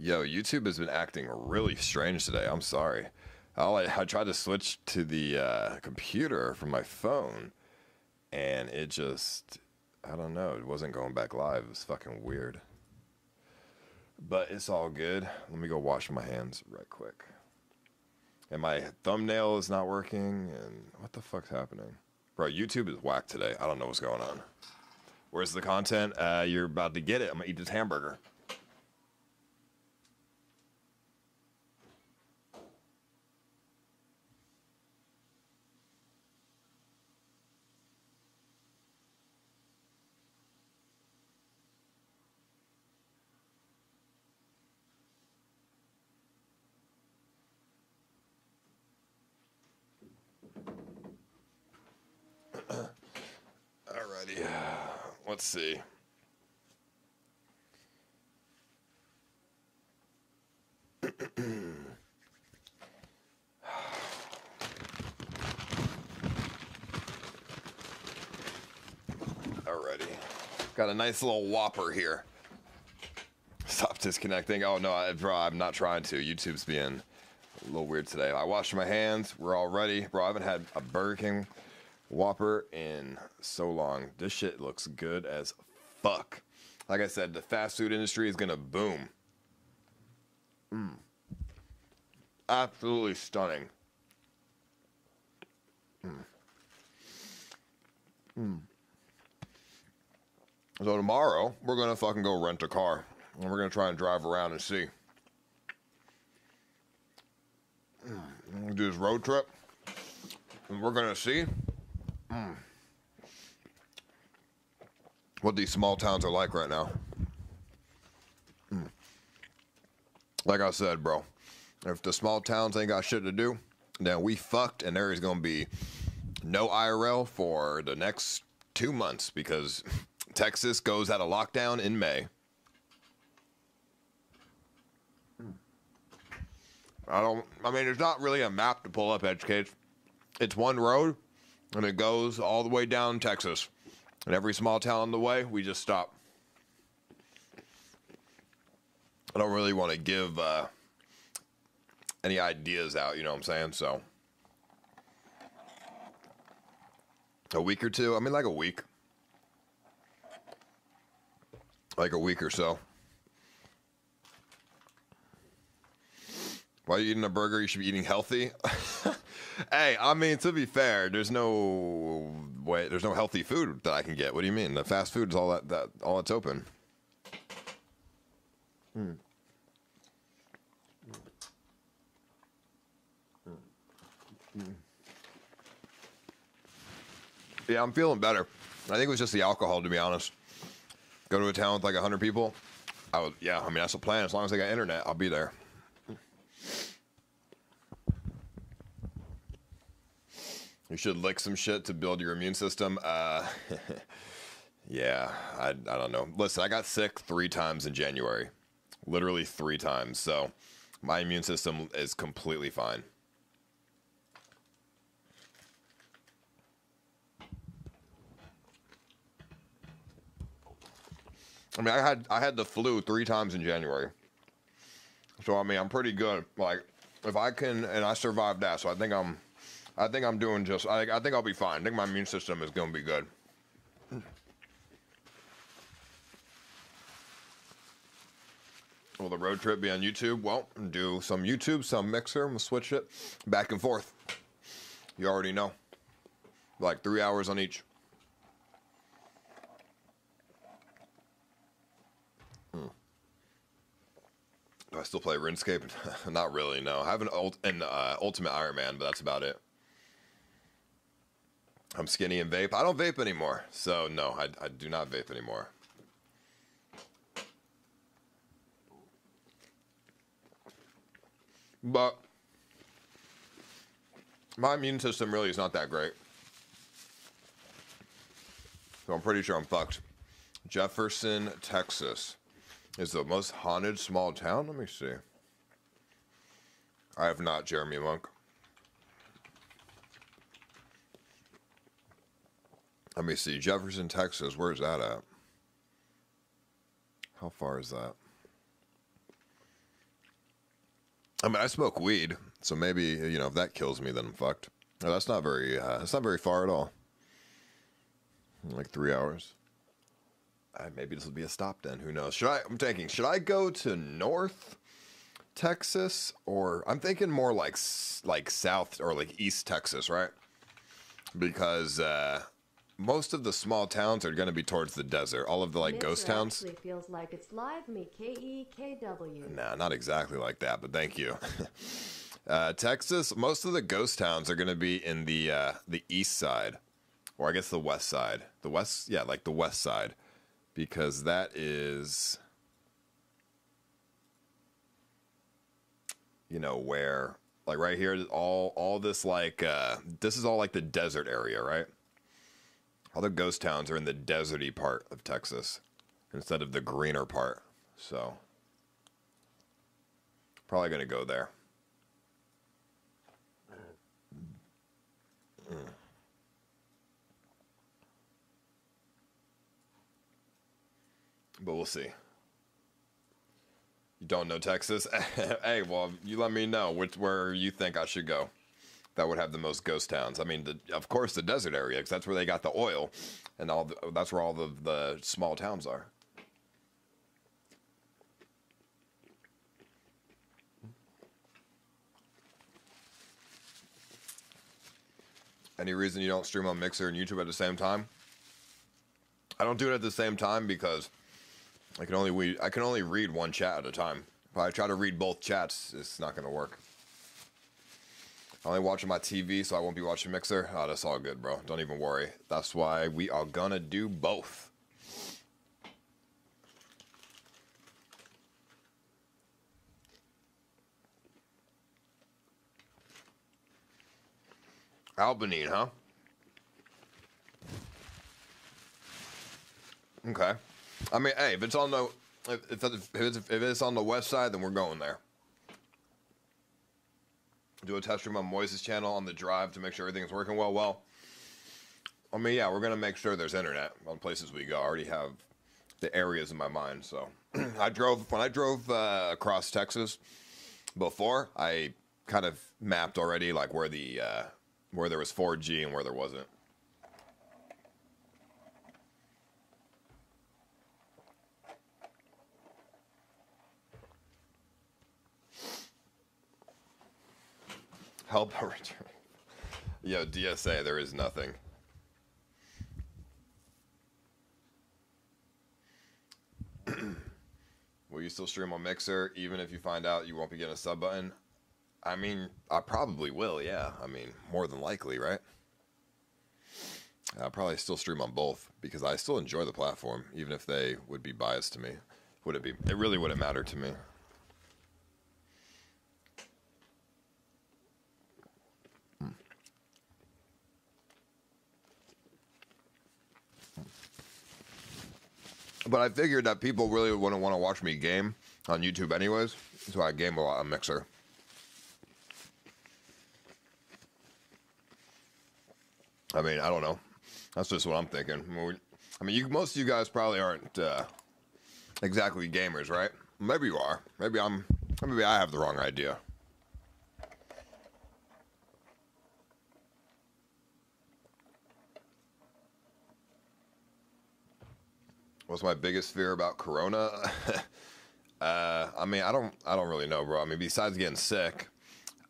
Yo, YouTube has been acting really strange today. I'm sorry. I tried to switch to the computer from my phone, and it just, I don't know, it wasn't going back live. It was fucking weird. But it's all good. Let me go wash my hands right quick. And my thumbnail is not working, and what the fuck's happening? Bro, YouTube is whack today. I don't know what's going on. Where's the content? You're about to get it. I'm gonna eat this hamburger. Alrighty. Let's see. Alrighty. Got a nice little Whopper here. Stop disconnecting. Oh no, bro, I'm not trying to. YouTube's being a little weird today. I washed my hands. We're all ready. Bro, I haven't had a Burger King Whopper in so long. This shit looks good as fuck. Like I said, the fast food industry is gonna boom. Absolutely stunning. So tomorrow, we're gonna fucking go rent a car. And we're gonna try and drive around and see. We'll do this road trip. And we're gonna see what these small towns are like right now. Like I said, bro, if the small towns ain't got shit to do, then we fucked, and there is gonna be no IRL for the next 2 months because Texas goes out of lockdown in May. I mean, there's not really a map to pull up, Educate. It's one road, and it goes all the way down Texas. And every small town on the way, we just stop. I don't really want to give any ideas out, you know what I'm saying? So, a week or two? I mean, like a week. Like a week or so. Why are you eating a burger? You should be eating healthy. Hey, I mean, to be fair, there's no healthy food that I can get. What do you mean? The fast food is all that all that's open. Yeah, I'm feeling better. I think it was just the alcohol, to be honest. Go to a town with like 100 people. Yeah, I mean, that's the plan. As long as I got internet, I'll be there. You should lick some shit to build your immune system. Yeah, I don't know. Listen, I got sick 3 times in January. Literally 3 times. So my immune system is completely fine. I mean, I had the flu 3 times in January. So I mean, I'm pretty good. Like, if I can, and I survived that, so I think I'm doing just. I think I'll be fine. I think my immune system is gonna be good. Will the road trip be on YouTube? Well, do some YouTube, some Mixer. We'll switch it back and forth. You already know. Like 3 hours on each. Do I still play RuneScape? Not really, no. I have an Ultimate Iron Man, but that's about it. I'm skinny and vape. I don't vape anymore, so no, I do not vape anymore. But my immune system really is not that great. So I'm pretty sure I'm fucked. Jefferson, Texas is the most haunted small town? Let me see. I have not, Jeremy Monk. Let me see. Jefferson, Texas. Where's that at? How far is that? I mean, I smoke weed, so maybe if that kills me, then I'm fucked. No, that's not very. That's not very far at all. Like 3 hours. Maybe this will be a stop then. Who knows? I'm thinking. Should I go to North Texas, or I'm thinking more like South or like East Texas, right? Because most of the small towns are going to be towards the desert. All of the like ghost towns. Actually feels like it's live me KEKW. Nah, not exactly like that, but thank you. Texas, most of the ghost towns are going to be in the east side, or I guess the west side. The west, yeah, like the west side, because that is, where like right here, all this like this is all like the desert area, right? All the ghost towns are in the deserty part of Texas instead of the greener part. So probably going to go there. But we'll see. You don't know Texas? Hey, well, you let me know where you think I should go. That would have the most ghost towns. I mean, of course, the desert area, because that's where they got the oil, and that's where all the small towns are. Any reason you don't stream on Mixer and YouTube at the same time? I don't do it at the same time because I can only read one chat at a time. If I try to read both chats, it's not going to work. I'm only watching my TV, so I won't be watching Mixer. Oh, that's all good, bro. Don't even worry. That's why we are going to do both. Albanine, huh? Okay. I mean, hey, if it's on the if it's on the west side, then we're going there. Do a test stream on Moise's channel on the drive to make sure everything's working well. Well, I mean, yeah, we're gonna make sure there's internet on places we go. I already have the areas in my mind. So when I drove across Texas before, I kind of mapped already like where there was 4G and where there wasn't. Help return. Yo, DSA, there is nothing. Will you still stream on Mixer even if you find out you won't be getting a sub button? I mean, I probably will, yeah. I mean, more than likely, right? I'll probably still stream on both because I still enjoy the platform, even if they would be biased to me. Would it be? It really wouldn't matter to me. But I figured that people really wouldn't want to watch me game on YouTube anyways, so I game a lot on Mixer. I mean, I don't know. That's just what I'm thinking. I mean, most of you guys probably aren't exactly gamers, right? Maybe you are. Maybe I have the wrong idea. What's my biggest fear about Corona? I mean, I don't really know, bro. I mean, besides getting sick,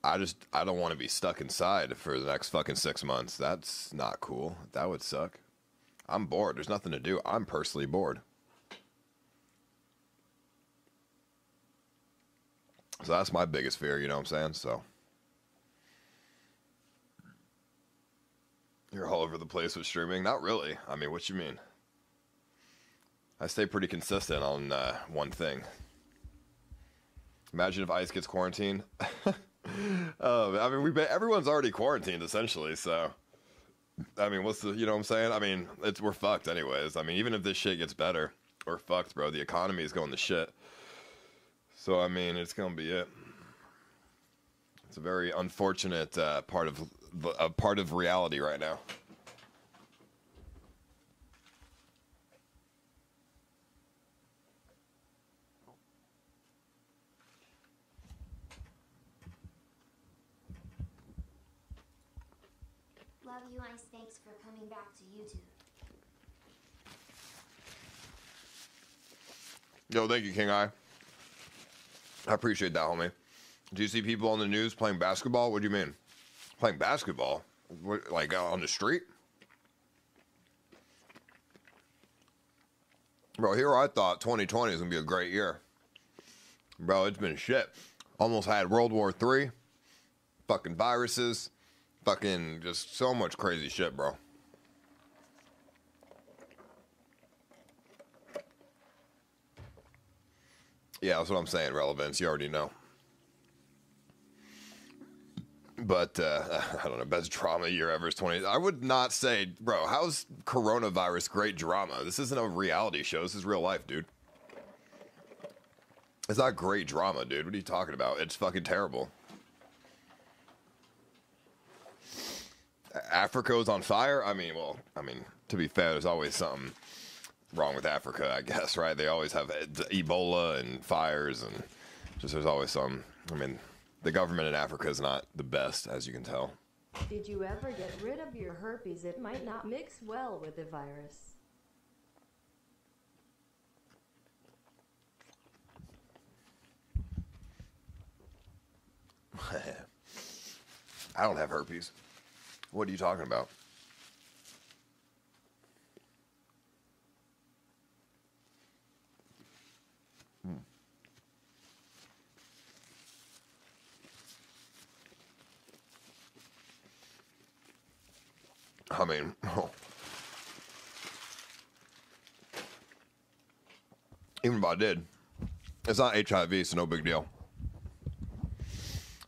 I don't want to be stuck inside for the next fucking 6 months. That's not cool. That would suck. I'm bored. There's nothing to do. I'm personally bored. So that's my biggest fear, you know what I'm saying? So you're all over the place with streaming? Not really. I mean, what you mean? I stay pretty consistent on one thing. Imagine if Ice gets quarantined. Oh, I mean, everyone's already quarantined essentially. So, I mean, you know what I'm saying? I mean, we're fucked anyways. I mean, even if this shit gets better, we're fucked, bro. The economy is going to shit. So, I mean, it's gonna be it. It's a very unfortunate part of reality right now. Love you, Ice. Thanks for coming back to YouTube. Yo, thank you, King Eye. I appreciate that, homie. Do you see people on the news playing basketball? What do you mean? Playing basketball? What, like on the street? Bro, here I thought 2020 is going to be a great year. Bro, it's been shit. Almost had World War III. Fucking viruses. Fucking just so much crazy shit, bro. Yeah, that's what I'm saying, relevance. You already know. But, I don't know, best drama year ever is 20. I would not say, bro, how's coronavirus great drama? This isn't a reality show. This is real life, dude. It's not great drama, dude. What are you talking about? It's fucking terrible. Africa's on fire? I mean, to be fair, there's always something wrong with Africa, I guess, right? They always have Ebola and fires, and just there's always some. I mean, the government in Africa is not the best, as you can tell. Did you ever get rid of your herpes? It might not mix well with the virus. I don't have herpes. What are you talking about? I mean, even if I did, it's not HIV, so no big deal.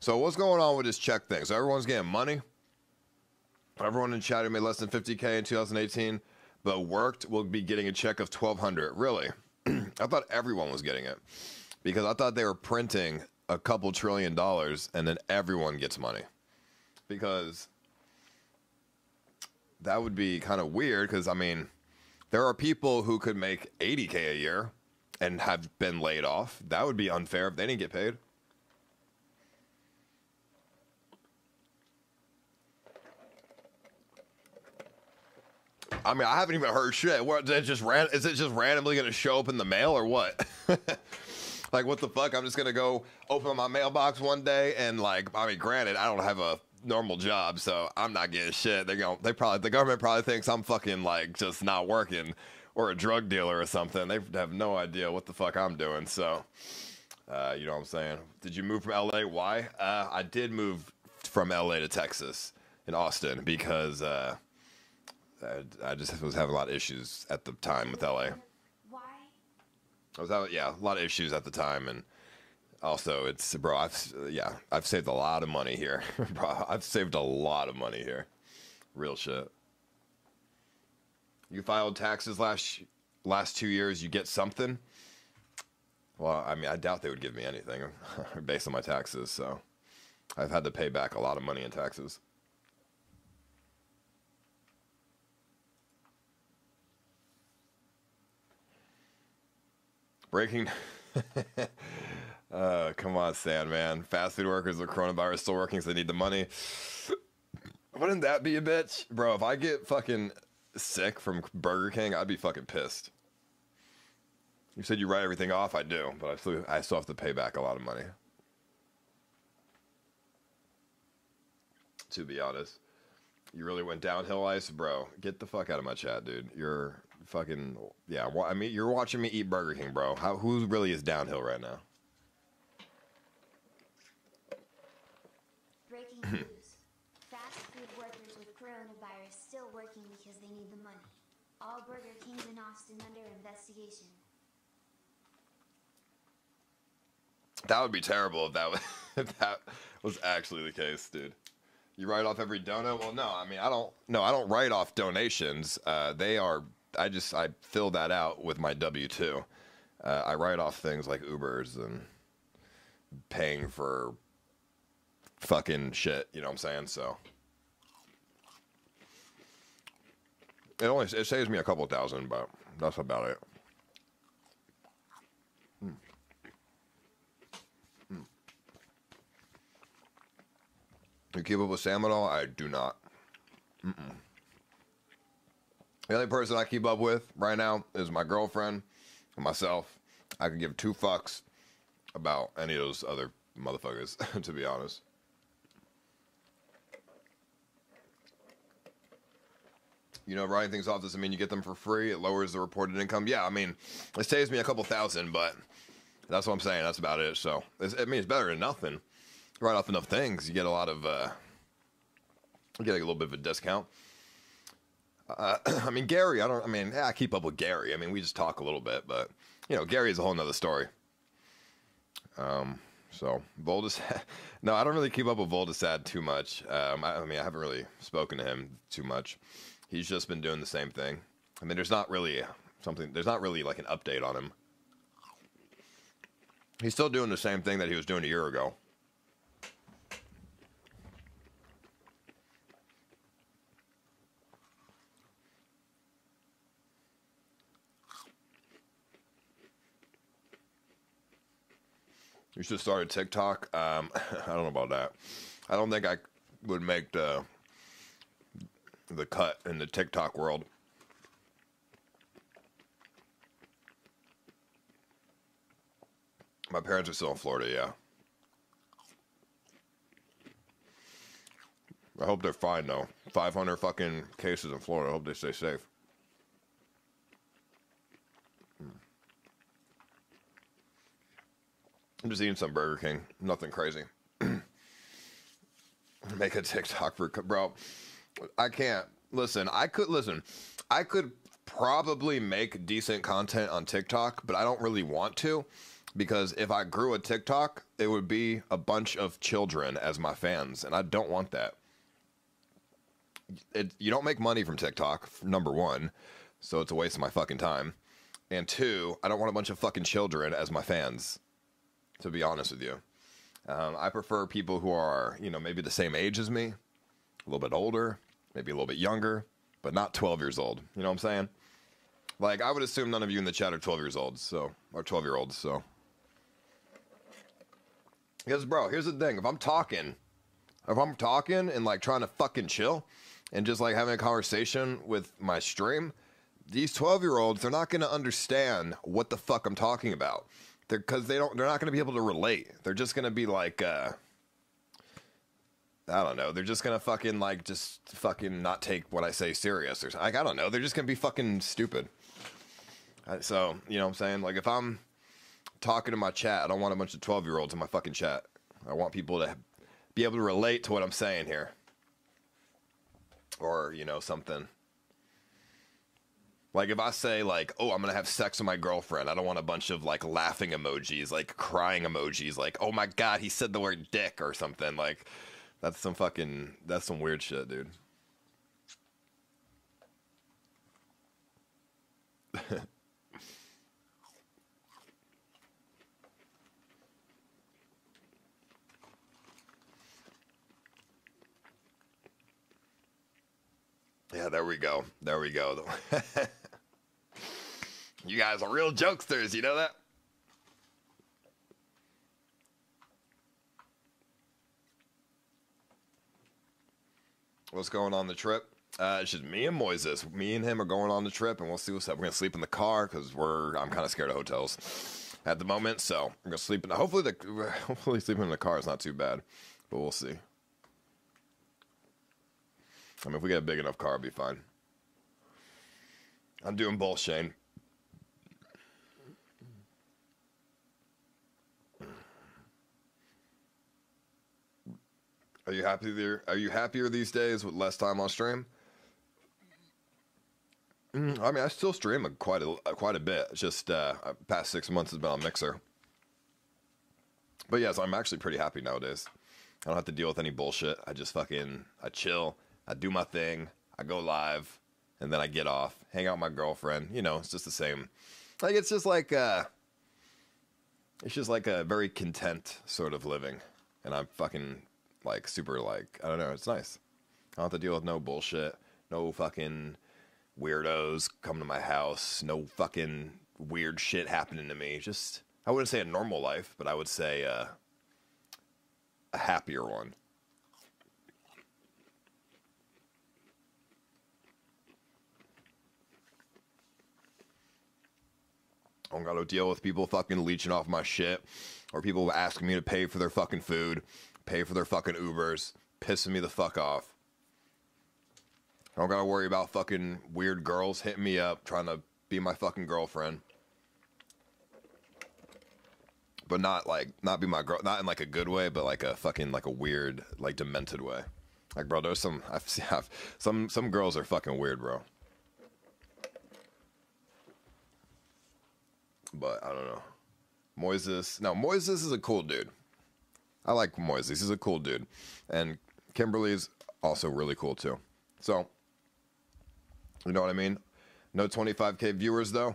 So what's going on with this check thing? So everyone's getting money. Everyone in chat who made less than 50K in 2018, but worked will be getting a check of $1,200. Really? I thought everyone was getting it because I thought they were printing a couple $1 trillion and then everyone gets money. Because that would be kind of weird because, I mean, there are people who could make 80K a year and have been laid off. That would be unfair if they didn't get paid. I mean, I haven't even heard shit. What, is it just randomly going to show up in the mail or what? Like, what the fuck? I'm just going to go open my mailbox one day and, like, I mean, granted, I don't have a normal job, so I'm not getting shit. The government probably thinks I'm fucking, like, just not working or a drug dealer or something. They have no idea what the fuck I'm doing, so, you know what I'm saying? Did you move from LA? Why? I did move from LA to Texas in Austin because, I just was having a lot of issues at the time with LA. Why? I was having, a lot of issues at the time, and also it's, bro, I've saved a lot of money here. Bro, I've saved a lot of money here. Real shit. You filed taxes last 2 years, you get something? Well, I mean, I doubt they would give me anything based on my taxes, so I've had to pay back a lot of money in taxes. Breaking. Come on, Sandman. Fast food workers with coronavirus still working because they need the money. Wouldn't that be a bitch? Bro, if I get fucking sick from Burger King, I'd be fucking pissed. You said you write everything off. I do, but I still have to pay back a lot of money. To be honest. You really went downhill, Ice? Bro, get the fuck out of my chat, dude. You're fucking, I mean, you're watching me eat Burger King, bro. Who really is downhill right now? Breaking news. Fast food workers with coronavirus still working because they need the money. All Burger Kings in Austin under investigation. That would be terrible if that was actually the case, dude. You write off every donut? Well, no. I mean, I don't write off donations. I fill that out with my W-2. I write off things like Ubers and paying for fucking shit. You know what I'm saying? So it saves me a couple thousand, but that's about it. You keep up with Sam at all? I do not. The only person I keep up with right now is my girlfriend and myself. I could give two fucks about any of those other motherfuckers, to be honest. You know, writing things off doesn't mean you get them for free. It lowers the reported income. Yeah, I mean, it saves me a couple thousand, but that's what I'm saying. That's about it. So, it's better than nothing. You write off enough things, you get a lot of, you get a little bit of a discount. I mean, Gary, I keep up with Gary. I mean, we just talk a little bit, but, you know, Gary is a whole nother story. So, Voldesad, no, I don't really keep up with Voldesad too much. I haven't really spoken to him too much. He's just been doing the same thing. I mean, there's not really like an update on him. He's still doing the same thing that he was doing a year ago. You should start a TikTok. I don't know about that. I don't think I would make the cut in the TikTok world. My parents are still in Florida, yeah. I hope they're fine, though. 500 fucking cases in Florida. I hope they stay safe. I'm just eating some Burger King. Nothing crazy. Make a TikTok for... Bro, I can't. I could probably make decent content on TikTok, but I don't really want to, because if I grew a TikTok, it would be a bunch of children as my fans, and I don't want that. You don't make money from TikTok, number one, so it's a waste of my fucking time. And two, I don't want a bunch of fucking children as my fans, to be honest with you. I prefer people who are, you know, maybe the same age as me, a little bit older, maybe a little bit younger, but not 12 years old. You know what I'm saying? Like, I would assume none of you in the chat are 12 years old, or 12-year-olds, so. Because, bro, here's the thing. If I'm talking and, like, trying to fucking chill and just, like, having a conversation with my stream, these 12-year-olds, they're not going to understand what the fuck I'm talking about. Because they're not going to be able to relate. They're just going to be like, I don't know. They're just going to fucking, like, just fucking not take what I say serious. Or like, I don't know. They're just going to be fucking stupid. So, you know what I'm saying? Like, if I'm talking to my chat, I don't want a bunch of 12-year-olds in my fucking chat. I want people to be able to relate to what I'm saying here. Or, you know, something. Like, if I say, like, oh, I'm going to have sex with my girlfriend, I don't want a bunch of, like, laughing emojis, like, crying emojis, like, oh, my God, he said the word dick or something. Like, that's some weird shit, dude. Yeah, there we go. There we go. You guys are real jokesters, you know that? What's going on the trip? It's just me and Moises. Me and him are going on the trip, and we'll see what's up. We're going to sleep in the car, because I'm kind of scared of hotels at the moment, so I'm going to sleep in hopefully sleeping in the car is not too bad, but we'll see. I mean, if we get a big enough car, it'll be fine. I'm doing both, Shane. Are you happier these days with less time on stream? I mean, I still stream quite a bit. It's just past 6 months has been on Mixer. But yes, I'm actually pretty happy nowadays. I don't have to deal with any bullshit. I just I chill. I do my thing. I go live, and then I get off, hang out with my girlfriend. You know, it's just the same. Like, it's just like a very content sort of living, and I'm fucking like super like, I don't know. It's nice. I don't have to deal with no bullshit. No fucking weirdos come to my house. No fucking weird shit happening to me. Just, I wouldn't say a normal life, but I would say a happier one. I don't gotta deal with people fucking leeching off my shit, or people asking me to pay for their fucking food, pay for their fucking Ubers, pissing me the fuck off. I don't gotta worry about fucking weird girls hitting me up, trying to be my fucking girlfriend. But not be my girl, not in like a good way, but like a fucking, like a weird, like demented way. Like, bro, there's some, some girls are fucking weird, bro. But I don't know. Moises is a cool dude. I like Moises. He's a cool dude. And Kimberly's also really cool too. So, you know what I mean? No 25K viewers though.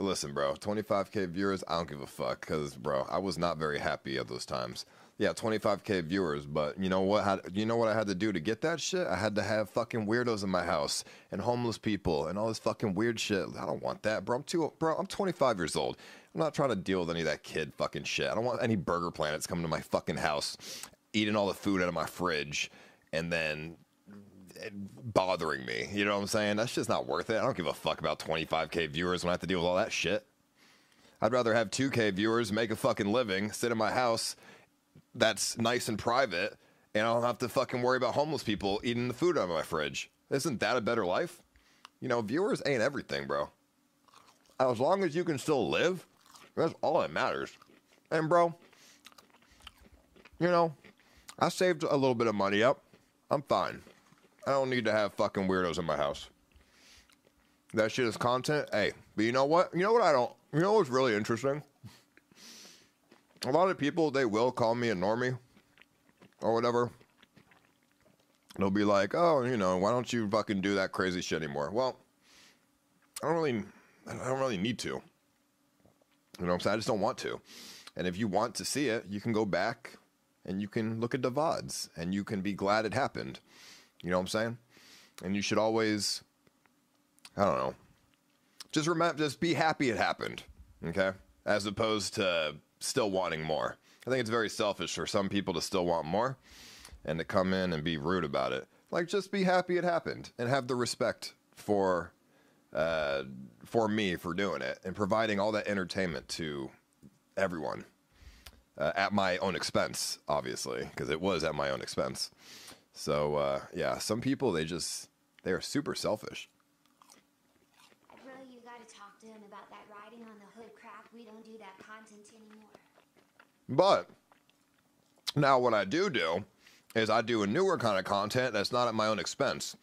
Listen, bro, 25K viewers, I don't give a fuck. Because, bro, I was not very happy at those times. Yeah, 25K viewers, but you know what? You know what I had to do to get that shit? I had to have fucking weirdos in my house and homeless people and all this fucking weird shit. I don't want that, bro. I'm 25 years old. I'm not trying to deal with any of that kid fucking shit. I don't want any Burger Planets coming to my fucking house, eating all the food out of my fridge, and then bothering me. You know what I'm saying? That's just not worth it. I don't give a fuck about 25K viewers when I have to deal with all that shit. I'd rather have 2K viewers, make a fucking living, sit in my house that's nice and private, and I don't have to fucking worry about homeless people eating the food out of my fridge. Isn't that a better life? You know, viewers ain't everything, bro. As long as you can still live, that's all that matters. And, bro, you know, I saved a little bit of money up. I'm fine. I don't need to have fucking weirdos in my house. That shit is content. Hey, but you know what? You know what's really interesting? A lot of people, they will call me a normie or whatever. They'll be like, oh, you know, why don't you fucking do that crazy shit anymore? Well, I don't really need to. You know what I'm saying? I just don't want to. And if you want to see it, you can go back and you can look at the VODs and you can be glad it happened. You know what I'm saying? And you should always, I don't know, just be happy it happened. Okay? As opposed to still wanting more. I think it's very selfish for some people to still want more and to come in and be rude about it. Like, just be happy it happened and have the respect for me for doing it and providing all that entertainment to everyone at my own expense, obviously, because it was at my own expense. So, yeah, some people, they are super selfish. Bro, you gotta talk to him about that riding on the hood crap. We don't do that content anymore. But now what I do is I do a newer kind of content that's not at my own expense.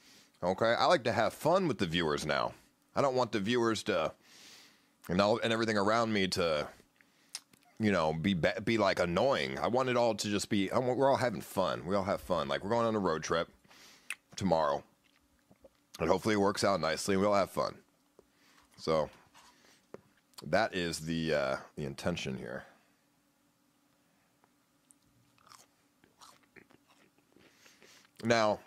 Okay? I like to have fun with the viewers now. I don't want the viewers to, and everything around me to, you know, be like annoying. I want it all to just be, we're all having fun. We all have fun. Like, we're going on a road trip tomorrow. And hopefully it works out nicely and we all have fun. So that is the intention here. Now,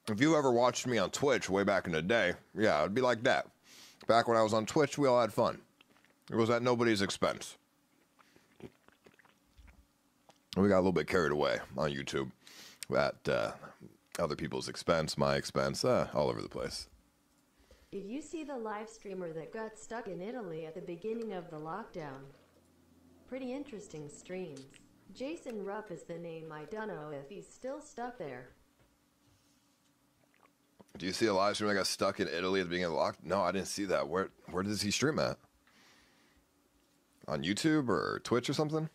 if you ever watched me on Twitch way back in the day, yeah, it'd be like that. Back when I was on Twitch, we all had fun. It was at nobody's expense. We got a little bit carried away on YouTube at other people's expense, my expense, all over the place. Did you see the live streamer that got stuck in Italy at the beginning of the lockdown? Pretty interesting streams. Jason Rupp is the name. I don't know if he's still stuck there. Do you see a live stream that got stuck in Italy at the beginning of the lockdown? No, I didn't see that. Where does he stream at? On YouTube or Twitch or something?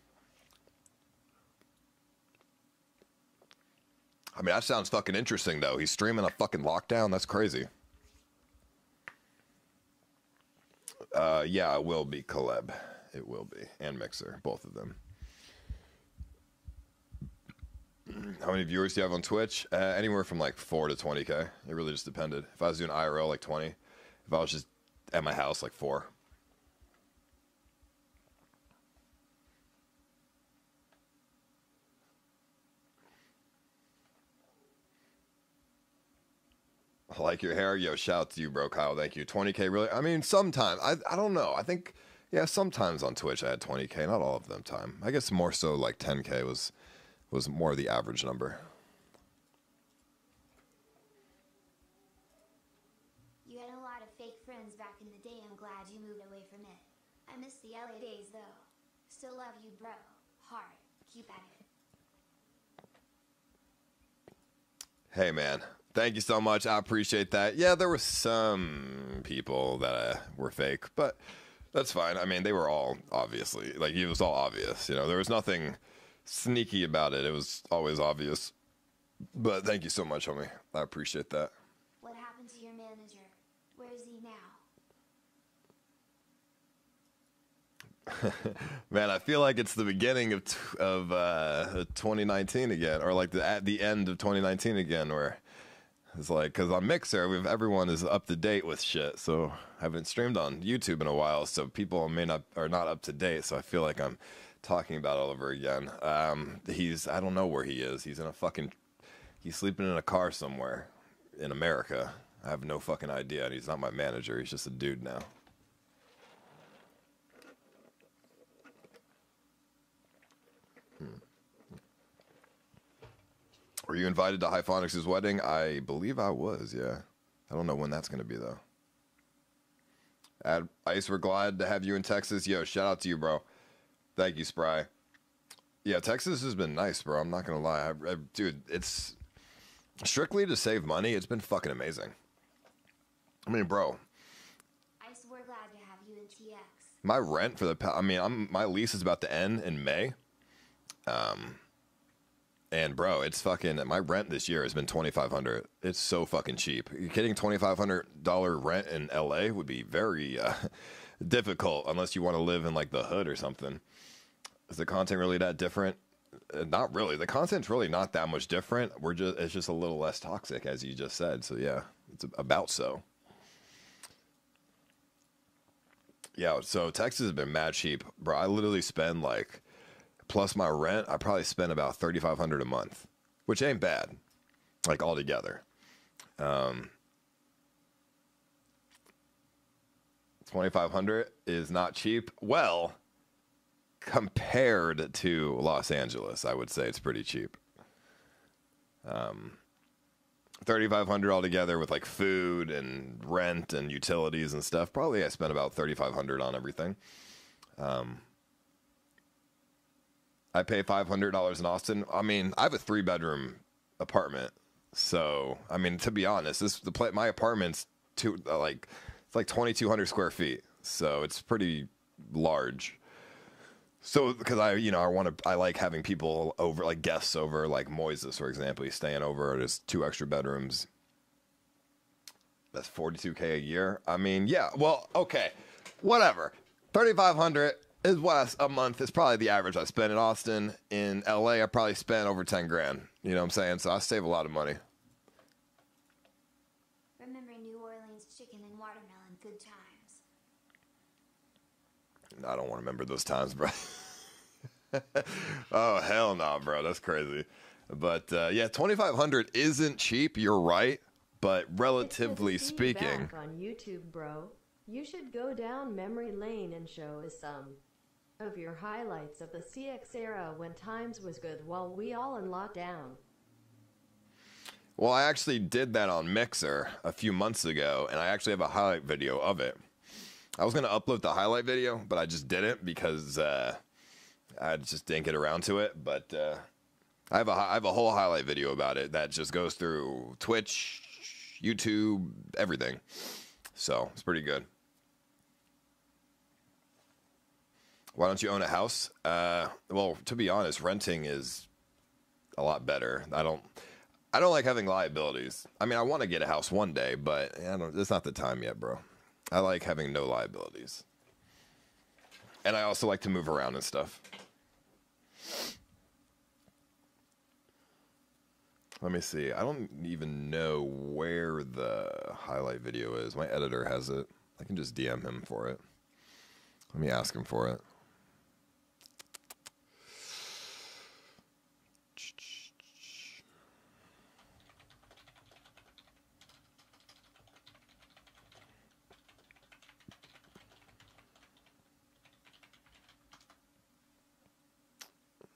I mean, that sounds fucking interesting, though. He's streaming a fucking lockdown? That's crazy. Yeah, it will be Caleb. It will be. And Mixer. Both of them. How many viewers do you have on Twitch? Anywhere from like 4 to 20K. It really just depended. If I was doing IRL, like 20. If I was just at my house, like 4. I like your hair. Yo, shout out to you, bro, Kyle. Thank you. 20K, really? I mean, sometimes. I don't know. I think, yeah, sometimes on Twitch I had 20K. Not all of them time. I guess more so like 10K was more the average number. You had a lot of fake friends back in the day. I'm glad you moved away from it. I miss the LA days though. Still love you, bro. Hard. Keep at it. Hey, man. Thank you so much. I appreciate that. Yeah, there were some people that were fake, but that's fine. I mean, they were all obviously, like, it was all obvious. You know, there was nothing sneaky about it. It was always obvious. But thank you so much, homie. I appreciate that. What happened to your manager? Where is he now? Man, I feel like it's the beginning of 2019 again, or like at the end of 2019 again, where it's like, because on Mixer, everyone is up to date with shit. So I haven't streamed on YouTube in a while, so people are not up to date. So I feel like I'm talking about it all over again. I don't know where he is. He's sleeping in a car somewhere in America. I have no fucking idea. And he's not my manager. He's just a dude now. Were you invited to Hyphonix' wedding? I believe I was, yeah. I don't know when that's going to be, though. Ice, we're glad to have you in Texas. Yo, shout out to you, bro. Thank you, Spry. Yeah, Texas has been nice, bro. I'm not going to lie. Dude, it's strictly to save money. It's been fucking amazing. I mean, bro. Ice, we're glad to have you in TX. My rent for my lease is about to end in May. And bro, it's fucking, my rent this year has been $2,500. It's so fucking cheap. Getting $2,500 rent in LA would be very difficult unless you want to live in like the hood or something. Is the content really that different? Not really. The content's really not that much different. It's just a little less toxic, as you just said. So yeah, it's about so. Yeah, so Texas has been mad cheap, bro. I literally spend like, plus my rent, I probably spend about $3,500 a month, which ain't bad, like altogether. 2,500 is not cheap. Well, compared to Los Angeles, I would say it's pretty cheap. 3,500 altogether with like food and rent and utilities and stuff. Probably I spent about 3,500 on everything. I pay $500 in Austin. I mean, I have a 3-bedroom apartment, so I mean, to be honest, my apartment's it's like 2,200 square feet, so it's pretty large. So because I like having people over, like guests over, like Moises, for example, he's staying over. There's 2 extra bedrooms. That's $42K a year. I mean, yeah. Well, okay, whatever. 3,500. Is what a month is probably the average I spend in Austin. In LA, I probably spend over 10 grand. You know what I'm saying? So I save a lot of money. Remember New Orleans chicken and watermelon, good times. I don't want to remember those times, bro. Oh, hell no, bro. That's crazy. But yeah, 2,500 isn't cheap. You're right. But relatively speaking. Back on YouTube, bro. You should go down memory lane and show us some of your highlights of the CX era when times was good while we all in lockdown. Well, I actually did that on Mixer a few months ago, and I actually have a highlight video of it. I was going to upload the highlight video, but I just didn't because I just didn't get around to it. But I have a whole highlight video about it that just goes through Twitch, YouTube, everything. So it's pretty good. Why don't you own a house? Well, to be honest, renting is a lot better. I don't like having liabilities. I mean, I want to get a house one day, but it's not the time yet, bro. I like having no liabilities. And I also like to move around and stuff. Let me see. I don't even know where the highlight video is. My editor has it. I can just DM him for it. Let me ask him for it.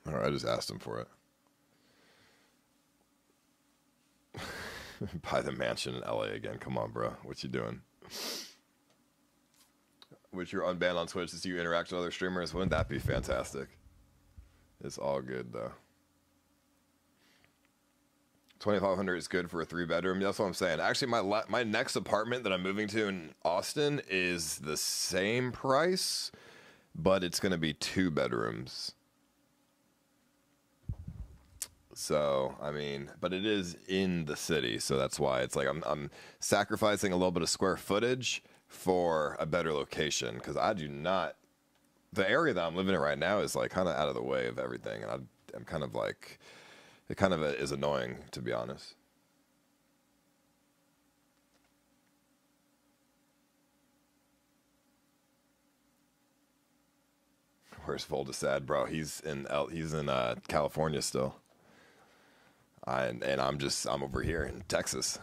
All right, I just asked him for it. Buy the mansion in LA again. Come on, bro. What you doing? which you're unbanned on Twitch to see you interact with other streamers. Wouldn't that be fantastic? It's all good though. 2,500 is good for a 3-bedroom. That's what I'm saying. Actually, my next apartment that I'm moving to in Austin is the same price, but it's going to be 2 bedrooms. So, I mean, but it is in the city, so that's why it's like I'm sacrificing a little bit of square footage for a better location, because I do not. The area that I'm living in right now is like kind of out of the way of everything, and I'm kind of like. It kind of is annoying, to be honest. Where's Voldesad, bro? He's in California still. And I'm over here in Texas.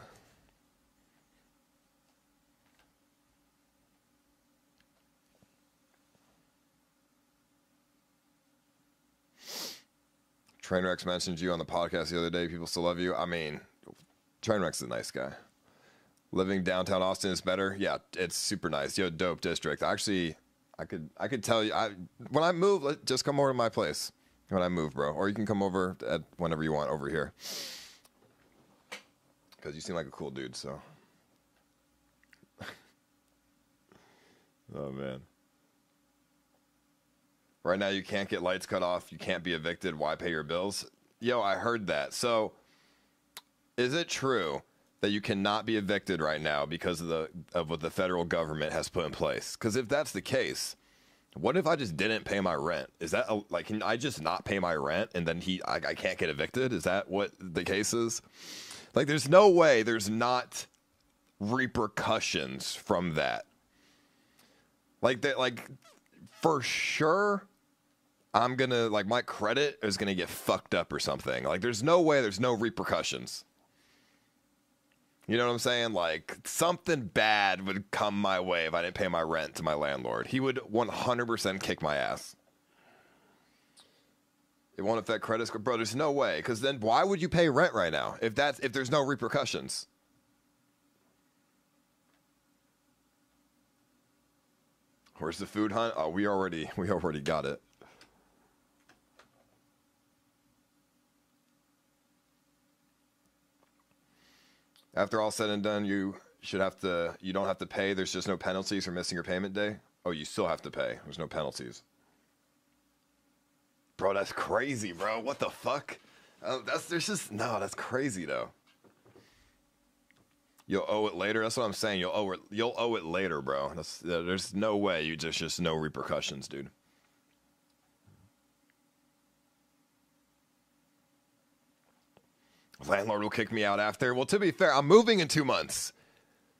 Trainwreck's mentioned you on the podcast the other day. People still love you. I mean, Trainwreck's a nice guy. Living downtown Austin is better. Yeah, it's super nice. Yo, dope district. Actually, I could tell you. When I move, just come over to my place. When I move, bro, or you can come over at whenever you want over here. Because you seem like a cool dude. So. Oh man. Right now, you can't get lights cut off. You can't be evicted. Why pay your bills? Yo, I heard that. So, is it true that you cannot be evicted right now because of what the federal government has put in place? Because if that's the case, what if I just didn't pay my rent? Is that like, can I just not pay my rent and then I can't get evicted? Is that what the case is? Like, there's no way there's not repercussions from that. Like that, like for sure. I'm gonna, like, my credit is gonna get fucked up or something. Like, there's no way there's no repercussions. You know what I'm saying? Like, something bad would come my way if I didn't pay my rent to my landlord. He would 100% kick my ass. It won't affect credit score. Bro, there's no way. Because then why would you pay rent right now if there's no repercussions? Where's the food hunt? Oh, we already got it. After all said and done, you don't have to pay. There's just no penalties for missing your payment day. Oh, you still have to pay. There's no penalties. Bro, that's crazy, bro. What the fuck? That's crazy though. You'll owe it later. That's what I'm saying. You'll owe it later, bro. There's no way. Just no repercussions, dude. Landlord will kick me out after. Well, to be fair, I'm moving in 2 months.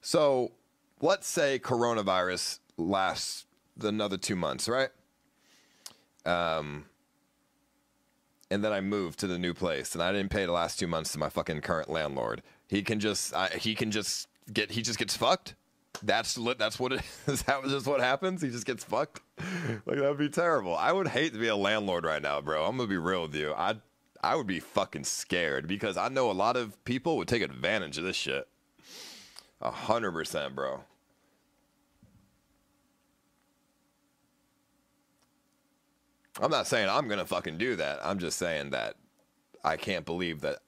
So let's say coronavirus lasts another 2 months, right? And then I move to the new place, and I didn't pay the last 2 months to my fucking current landlord. He just gets fucked. That's what it is. That was just what happens. He just gets fucked. Like, that'd be terrible. I would hate to be a landlord right now, bro. I'm gonna be real with you. I would be fucking scared because I know a lot of people would take advantage of this shit. 100%, bro. I'm not saying I'm gonna fucking do that. I'm just saying that I can't believe that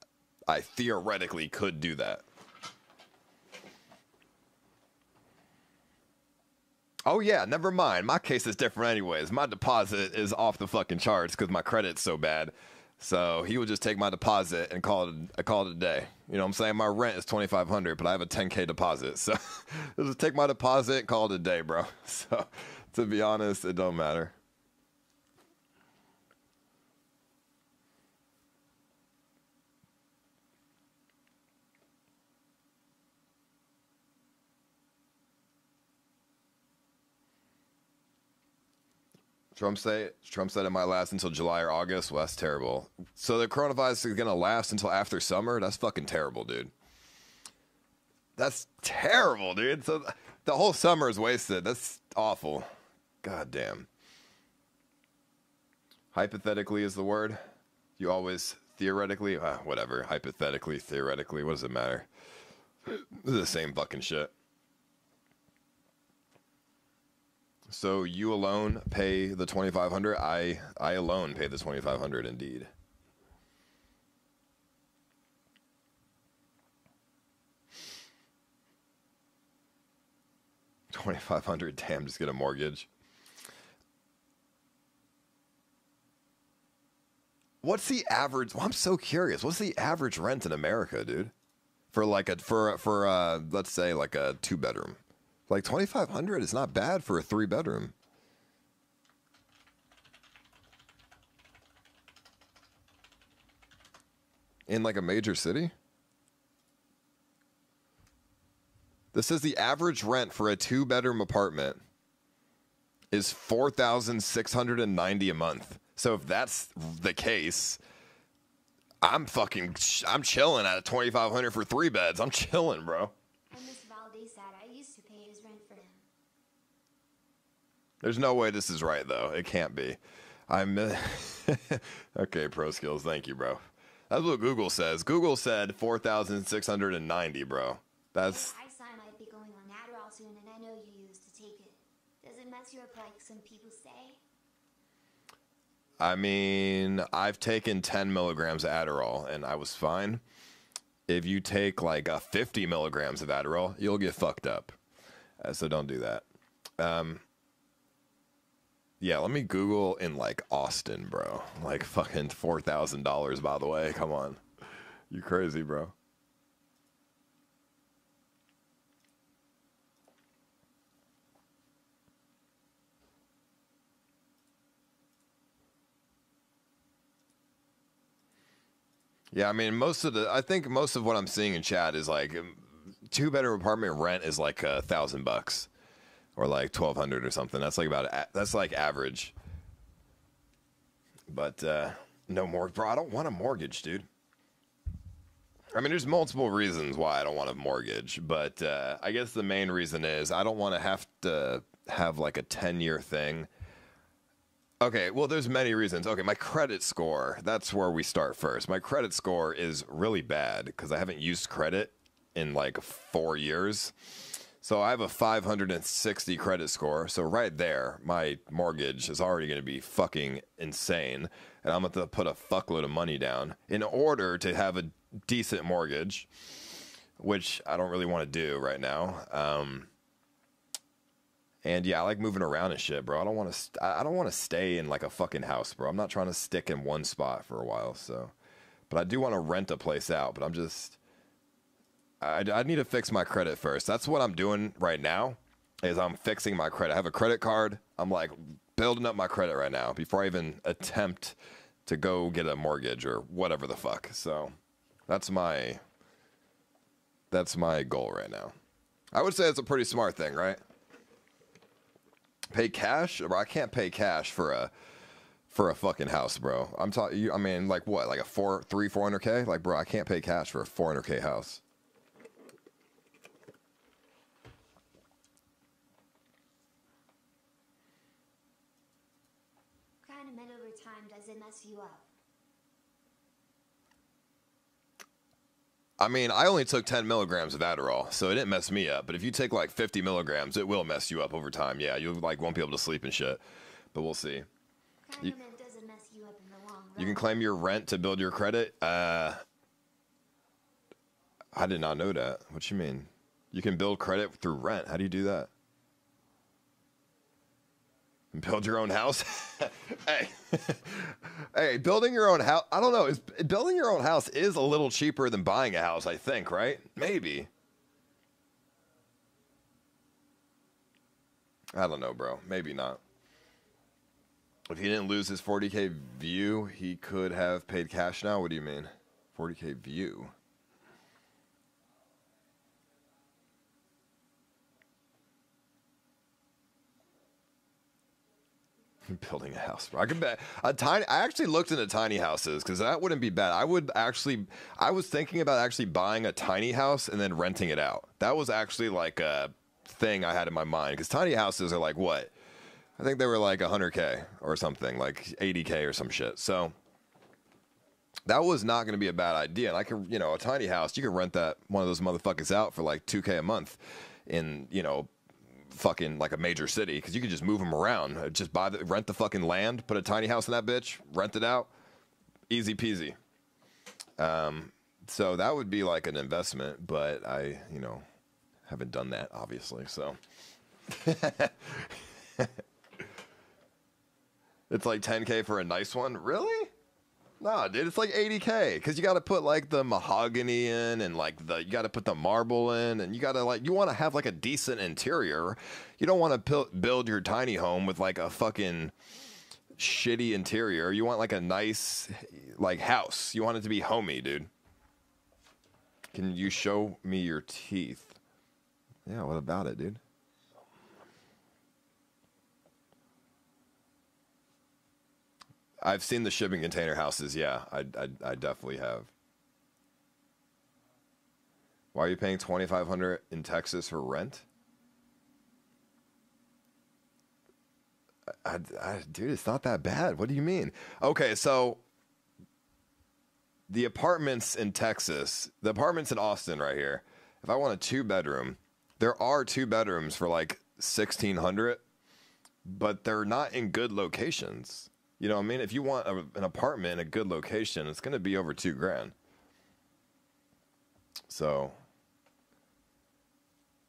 I theoretically could do that. Oh yeah, never mind. My case is different anyways. My deposit is off the fucking charts because my credit's so bad. So he would just take my deposit and call it a day. You know what I'm saying? My rent is $2,500, but I have a $10K deposit. So he'll just take my deposit and call it a day, bro. So to be honest, it don't matter. Trump said it might last until July or August. Well, that's terrible. So the coronavirus is going to last until after summer? That's fucking terrible, dude. That's terrible, dude. So the whole summer is wasted. That's awful. God damn. Hypothetically is the word. You always theoretically, whatever. Hypothetically, theoretically, what does it matter? This is the same fucking shit. So you alone pay the 2,500. I alone pay the 2,500. Indeed. $2,500. Damn, just get a mortgage. What's the average? Well, I'm so curious. What's the average rent in America, dude? For like let's say like a 2-bedroom. Like 2,500 is not bad for a 3-bedroom. In like a major city? This is the average rent for a 2-bedroom apartment is $4,690 a month. So if that's the case, I'm chilling at 2,500 for 3 beds. I'm chilling, bro. And Miss Valdez said I used to pay his rent for him. There's no way this is right, though. It can't be. Okay, Pro Skills. Thank you, bro. That's what Google says. Google said 4,690, bro. That's... I saw I might be going on Adderall soon, and I know you used to take it. Does it mess you up like some people say? I mean, I've taken 10 milligrams of Adderall, and I was fine. If you take like 50 milligrams of Adderall, you'll get fucked up. So don't do that. Yeah, let me Google in like Austin, bro. Like fucking $4,000, by the way. Come on. You crazy, bro. Yeah, I mean, I think most of what I'm seeing in chat is like 2-bedroom apartment rent is like $1,000 or like 1,200 or something. That's like average. But no more, bro. I don't want a mortgage, dude. I mean, there's multiple reasons why I don't want a mortgage, but I guess the main reason is I don't want to have like a 10-year thing. Okay, well, there's many reasons. Okay, my credit score, that's where we start first. My credit score is really bad because I haven't used credit in like 4 years. So I have a 560 credit score. So right there, my mortgage is already going to be fucking insane. And I'm going to have to put a fuckload of money down in order to have a decent mortgage, which I don't really want to do right now. And yeah, I like moving around and shit, bro. I don't want to stay in like a fucking house, bro. I'm not trying to stick in one spot for a while, so. But I do want to rent a place out, but I need to fix my credit first. That's what I'm doing right now, is I'm fixing my credit. I have a credit card. I'm like building up my credit right now before I even attempt to go get a mortgage or whatever the fuck. So that's my goal right now. I would say it's a pretty smart thing, right? Pay cash? Bro, I can't pay cash for a fucking house, bro. I'm talking you. I mean, like what? Like a 400K? Like, bro, I can't pay cash for a 400K house. What kind of med over time does it mess you up? I mean, I only took 10 milligrams of Adderall, so it didn't mess me up. But if you take like 50 milligrams, it will mess you up over time. Yeah, you like won't be able to sleep and shit. But we'll see. What kind of med doesn't mess you up in the long run? You can claim your rent to build your credit. I did not know that. What you mean? You can build credit through rent. How do you do that? Build your own house? Hey. Hey, building your own house, I don't know. Building your own house is a little cheaper than buying a house, I think, right? Maybe. I don't know, bro. Maybe not. If he didn't lose his 40K view, he could have paid cash now? What do you mean? 40K view? Building a house, bro. I could bet a tiny. I actually looked into tiny houses because that wouldn't be bad. I was thinking about actually buying a tiny house and then renting it out. That was actually like a thing I had in my mind because tiny houses are like what? I think they were like 100K or something, like 80K or some shit. So that was not going to be a bad idea. And I could, a tiny house, you could rent that one of those motherfuckers out for like 2K a month in, fucking like a major city, because you can just move them around. Just rent the fucking land, put a tiny house in that bitch, rent it out, easy peasy. So that would be like an investment, but I, haven't done that obviously. So it's like 10K for a nice one, really? No, dude, it's like 80K, because you got to put like the mahogany in, and like you got to put the marble in, and you got to you want to have like a decent interior. You don't want to build your tiny home with like a fucking shitty interior. You want like a nice like house. You want it to be homey, dude. Can you show me your teeth? Yeah, what about it, dude? I've seen the shipping container houses. Yeah, I definitely have. Why are you paying $2,500 in Texas for rent? Dude, it's not that bad. What do you mean? Okay, so the apartments in Texas, the apartments in Austin right here, if I want a 2-bedroom, there are 2 bedrooms for like $1,600, but they're not in good locations. You know what I mean? If you want an apartment in a good location, it's going to be over $2,000. So,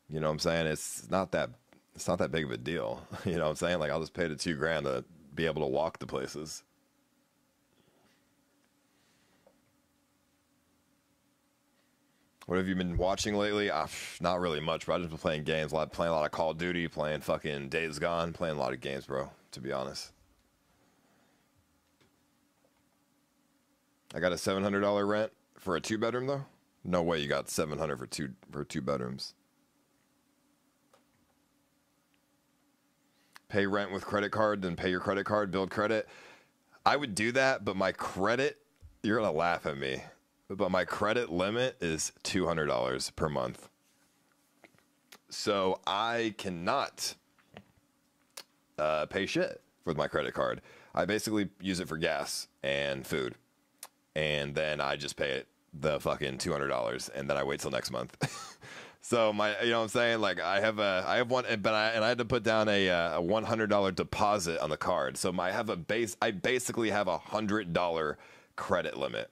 you know what I'm saying? It's not that big of a deal. You know what I'm saying? Like, I'll just pay the $2,000 to be able to walk the places. What have you been watching lately? Not really much, bro. I've just been playing games. Playing a lot of Call of Duty, playing fucking Days Gone, playing a lot of games, bro, to be honest. I got a $700 rent for a 2-bedroom though. No way you got $700 for two bedrooms. Pay rent with credit card, then pay your credit card, build credit. I would do that, but my credit, you're gonna laugh at me, but my credit limit is $200 per month. So I cannot pay shit with my credit card. I basically use it for gas and food. And then I just pay it the fucking $200, and then I wait till next month. So you know what I'm saying? Like I have one, but I had to put down a $100 deposit on the card. So I basically have $100 credit limit,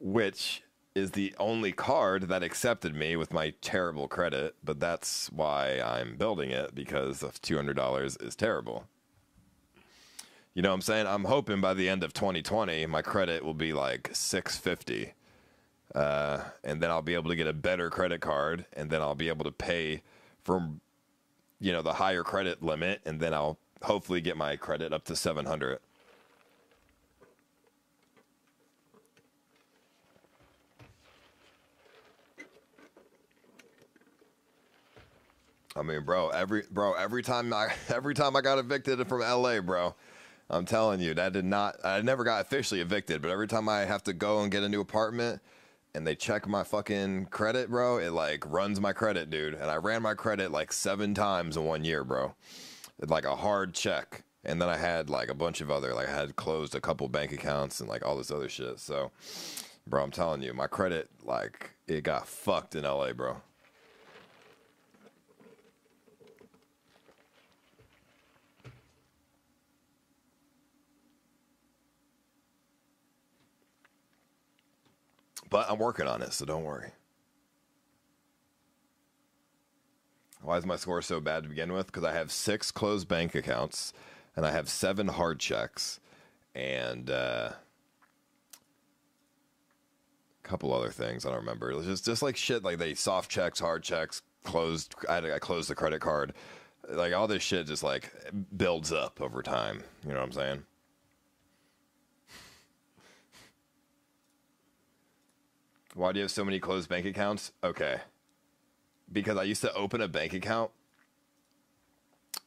which is the only card that accepted me with my terrible credit. But that's why I'm building it, because the $200 is terrible. You know what I'm saying? I'm hoping by the end of 2020, my credit will be like 650. And then I'll be able to get a better credit card, and then I'll be able to pay for, the higher credit limit, and then I'll hopefully get my credit up to 700. I mean, bro, every time I got evicted from LA, bro, I'm telling you, I never got officially evicted, but every time I have to go and get a new apartment and they check my fucking credit, bro, it like runs my credit, dude. And I ran my credit like 7 times in 1 year, bro. It's like a hard check. And then I had like a bunch of other, like I had closed a couple bank accounts and like all this other shit. So, bro, I'm telling you, my credit, like, it got fucked in LA, bro. But I'm working on it, so don't worry. Why is my score so bad to begin with? Because I have 6 closed bank accounts, and I have 7 hard checks, and a couple other things I don't remember. It was just like shit, like they soft checks, hard checks, closed. I closed the credit card. Like all this shit just like builds up over time. You know what I'm saying? Why do you have so many closed bank accounts? Okay. Because I used to open a bank account.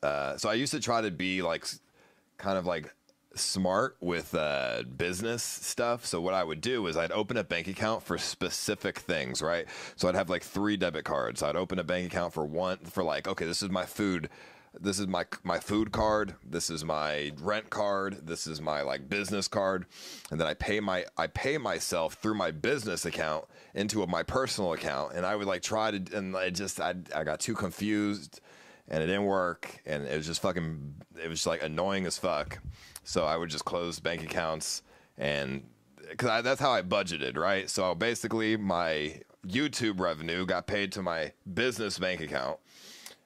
So I used to try to be like, kind of like smart with business stuff. So what I would do is I'd open a bank account for specific things, right? So I'd have like 3 debit cards. I'd open a bank account for like, okay, this is my food. This is my food card. This is my rent card. This is my like business card. And then I pay myself through my business account into my personal account. And I would like try to, and I got too confused. and it didn't work, and it was just like annoying as fuck. So I would just close bank accounts, and because that's how I budgeted, right? So basically, my YouTube revenue got paid to my business bank account,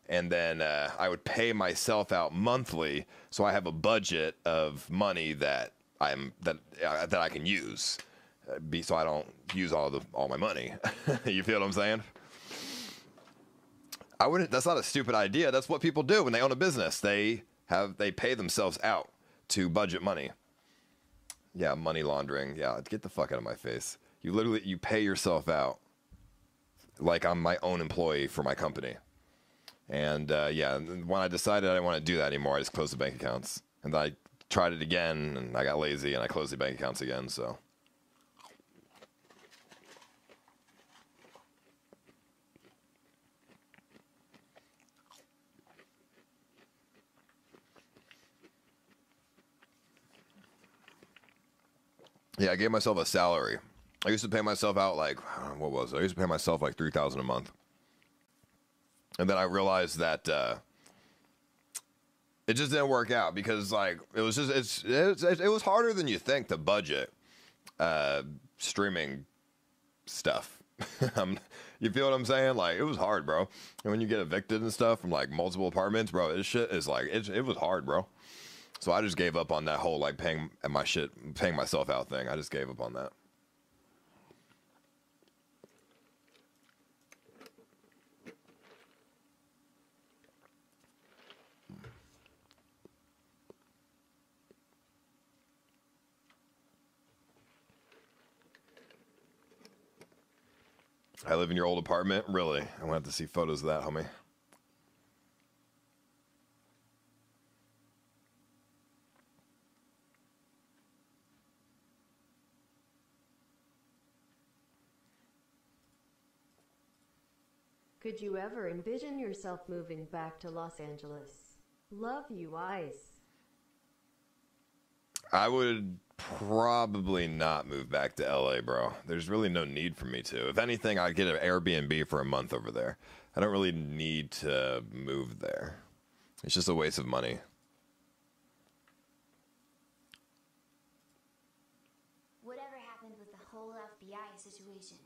and then I would pay myself out monthly, so I have a budget of money that I can use, so I don't use all my money. You feel what I'm saying? I wouldn't. That's not a stupid idea. That's what people do when they own a business. They pay themselves out to budget money. Yeah, money laundering. Yeah, get the fuck out of my face. You pay yourself out like I'm my own employee for my company. And yeah, when I decided I didn't want to do that anymore, I just closed the bank accounts. And then I tried it again, and I got lazy, and I closed the bank accounts again. So. Yeah, I gave myself a salary. I used to pay myself out like, what was it? I used to pay myself like $3,000 a month. And then I realized that it just didn't work out because like it was harder than you think to budget streaming stuff. You feel what I'm saying? Like it was hard, bro. And when you get evicted and stuff from like multiple apartments, bro, this shit is like it was hard, bro. So I just gave up on that whole like paying myself out thing. I just gave up on that. I live in your old apartment? Really? I want to see photos of that, homie. Could you ever envision yourself moving back to Los Angeles? Love you, Ice. I would probably not move back to LA, bro. There's really no need for me to. If anything, I'd get an Airbnb for a month over there. I don't really need to move there. It's just a waste of money. Whatever happened with the whole FBI situation?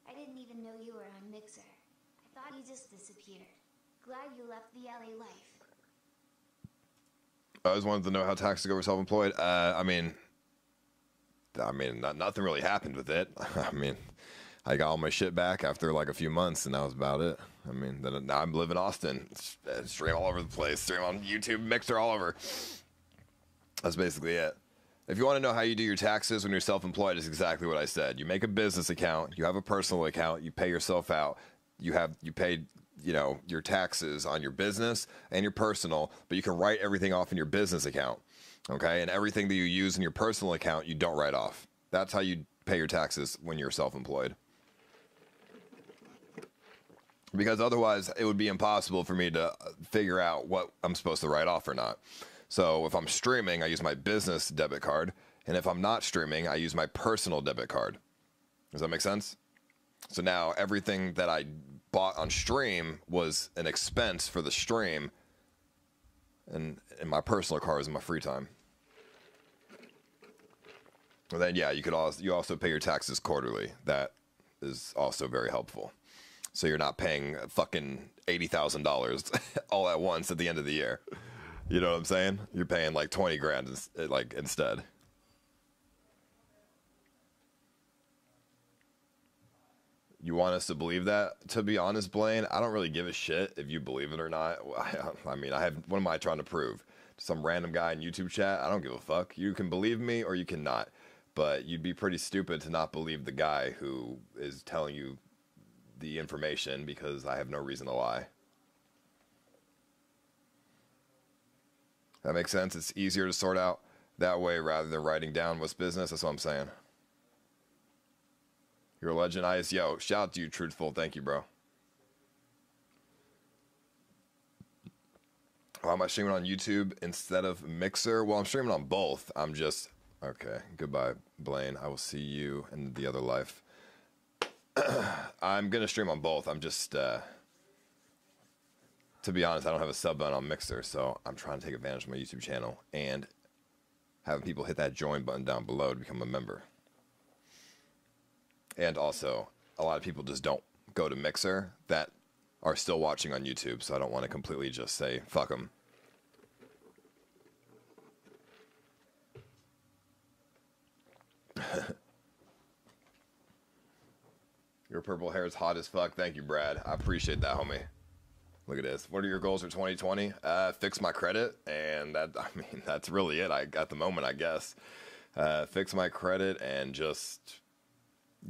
I didn't even know you were on Mixer. I thought you just disappeared. Glad you left the LA life. I always wanted to know how taxes go for self-employed. I mean, nothing really happened with it. I mean, I got all my shit back after like a few months, and that was about it. I mean, then now I'm living in Austin. Stream all over the place. Stream on YouTube, Mixer, all over. That's basically it. If you want to know how you do your taxes when you're self-employed, it's exactly what I said. You make a business account. You have a personal account. You pay yourself out. You pay, your taxes on your business and your personal, but you can write everything off in your business account. Okay. And everything that you use in your personal account, you don't write off. That's how you pay your taxes when you're self-employed. Because otherwise it would be impossible for me to figure out what I'm supposed to write off or not. So if I'm streaming, I use my business debit card. And if I'm not streaming, I use my personal debit card. Does that make sense? So now everything that I bought on stream was an expense for the stream, and my personal card is in my free time. And then yeah, you also pay your taxes quarterly. That is also very helpful. So you're not paying fucking $80,000 all at once at the end of the year. You know what I'm saying? You're paying like 20 grand like instead. You want us to believe that? To be honest, Blaine, I don't really give a shit if you believe it or not. I mean, what am I trying to prove? Some random guy in YouTube chat? I don't give a fuck. You can believe me or you cannot. But you'd be pretty stupid to not believe the guy who is telling you the information, because I have no reason to lie. That makes sense? It's easier to sort out that way rather than writing down what's business. That's what I'm saying. You're a legend, Ice. Yo, shout out to you, Truthful. Thank you, bro. Why am I streaming on YouTube instead of Mixer? Well, I'm streaming on both. I'm just... Okay, goodbye, Blaine. I will see you in the other life. I'm going to stream on both. I'm just... to be honest, I don't have a sub button on Mixer, so I'm trying to take advantage of my YouTube channel and having people hit that join button down below to become a member. And also, a lot of people just don't go to Mixer that are still watching on YouTube, so I don't want to completely just say, fuck them. Your purple hair is hot as fuck. Thank you, Brad. I appreciate that, homie. Look at this. What are your goals for 2020? Fix my credit, and that's really it. At the moment, I guess. Fix my credit and just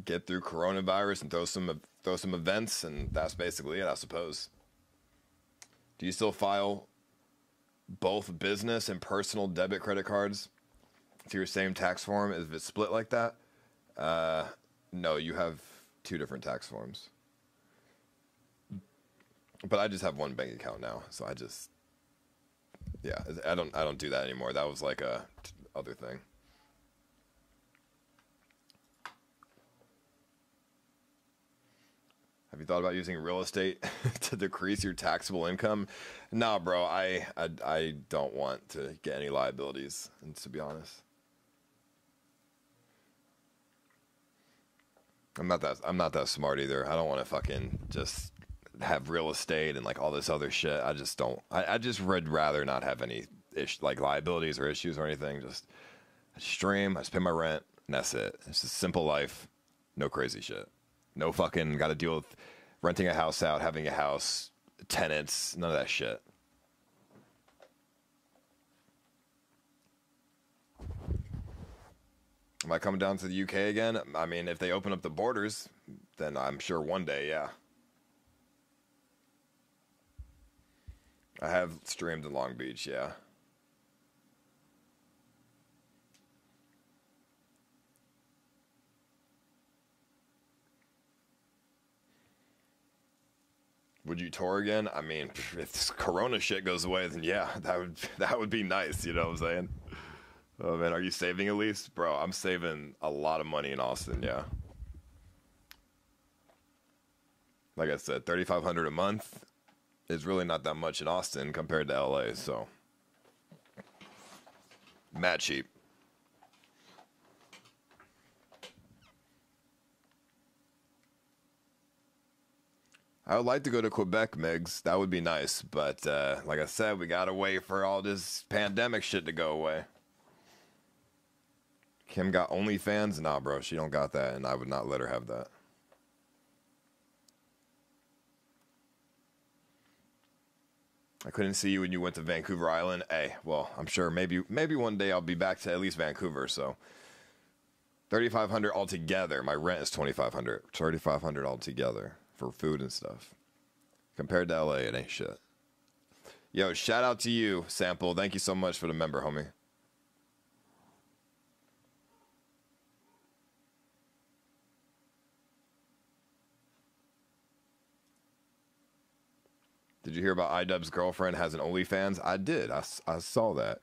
get through coronavirus and throw some events, and that's basically it, I suppose. Do you still file both business and personal debit credit cards to your same tax form? If it's split like that? No, you have 2 different tax forms. But I just have one bank account now, so I don't do that anymore. That was like a other thing. Have you thought about using real estate to decrease your taxable income? Nah, bro. I don't want to get any liabilities, and to be honest. I'm not that smart either. I don't want to fucking just have real estate and like all this other shit. I just don't. I just would rather not have any like liabilities or issues or anything. I stream, I just pay my rent, and that's it. It's just simple life, no crazy shit. No fucking got to deal with renting a house out, having a house, tenants, none of that shit. Am I coming down to the UK again? I mean, if they open up the borders, then I'm sure one day, yeah. I have streamed in Long Beach, yeah. Would you tour again? I mean, if this Corona shit goes away, then yeah, that would be nice. You know what I'm saying? Oh man, are you saving at least, bro? I'm saving a lot of money in Austin. Yeah. Like I said, $3,500 a month is really not that much in Austin compared to LA. So, mad cheap. I would like to go to Quebec, Migs. That would be nice. But like I said, we got to wait for all this pandemic shit to go away. Kim got OnlyFans? Nah, bro. She don't got that, and I would not let her have that. I couldn't see you when you went to Vancouver Island. Hey, well, I'm sure maybe one day I'll be back to at least Vancouver, so... $3,500 altogether. My rent is $2,500. $3,500 altogether for food and stuff. Compared to LA, it ain't shit. Yo, shout out to you, Sample. Thank you so much for the member, homie. Did you hear about iDubbbz's girlfriend has an OnlyFans? I did. I saw that.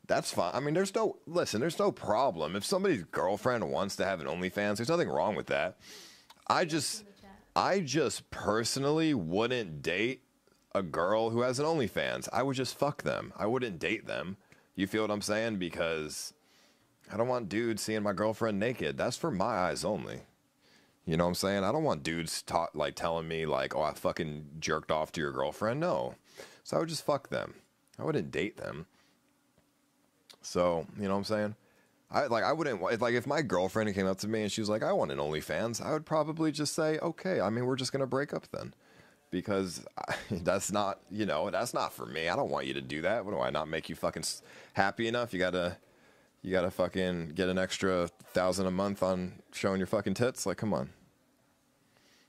That's fine. I mean, there's no problem. If somebody's girlfriend wants to have an OnlyFans, there's nothing wrong with that. I just personally wouldn't date a girl who has an OnlyFans. I would just fuck them. I wouldn't date them. You feel what I'm saying? Because I don't want dudes seeing my girlfriend naked. That's for my eyes only. You know what I'm saying? I don't want dudes telling me like, oh, I fucking jerked off to your girlfriend. No. So I would just fuck them. I wouldn't date them. So, you know what I'm saying? I wouldn't, if my girlfriend came up to me and she was like, I want an OnlyFans, I would probably just say, okay, I mean, we're just going to break up then. Because that's not, that's not for me. I don't want you to do that. What do I not make you fucking happy enough? You gotta fucking get an extra $1,000 a month on showing your fucking tits? Like, come on.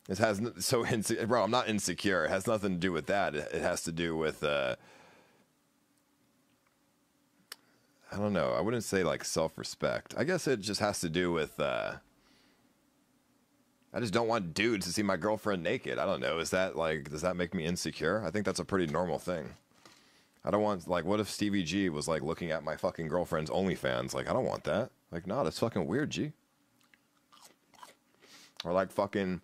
Bro, I'm not insecure. It has nothing to do with that. It has to do with, I don't know. I wouldn't say like self-respect. I guess it just has to do with, I just don't want dudes to see my girlfriend naked. I don't know. Is that like, does that make me insecure? I think that's a pretty normal thing. I don't want, like, what if Stevie G was like looking at my fucking girlfriend's OnlyFans? Like, I don't want that. Like, no, that's fucking weird, G. Or like fucking,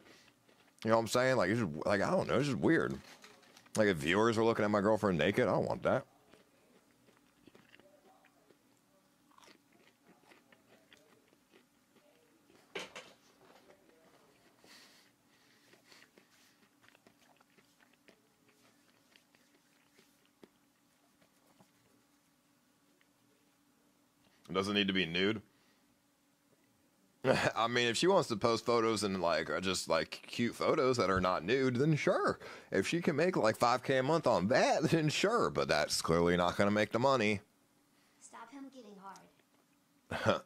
you know what I'm saying? Like, it's just, like, I don't know. It's just weird. Like if viewers were looking at my girlfriend naked, I don't want that. It doesn't need to be nude. I mean, if she wants to post photos and like just like cute photos that are not nude, then sure. If she can make like $5K a month on that, then sure. But that's clearly not going to make the money. Stop him getting hard.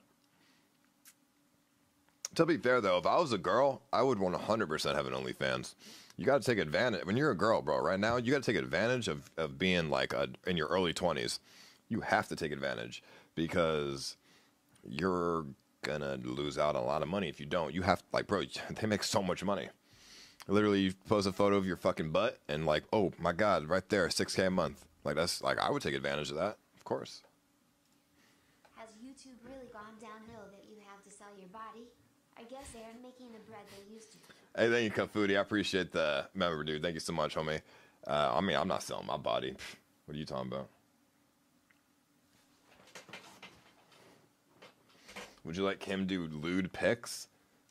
To be fair though, if I was a girl, I would 100% have an OnlyFans. You got to take advantage. When you're a girl, bro, right now, you got to take advantage of being like in your early 20s. You have to take advantage because you're gonna lose out on a lot of money if you don't. You have, like, bro, they make so much money. Literally, you post a photo of your fucking butt and like, oh my god, right there, $6K a month. Like, that's like, I would take advantage of that, of course. Has YouTube really gone downhill that you have to sell your body? I guess they aren't making the bread they used to. Hey, thank you, Kafudi. I appreciate the member, dude. Thank you so much, homie. I mean, I'm not selling my body. What are you talking about? Would you like him do lewd pics?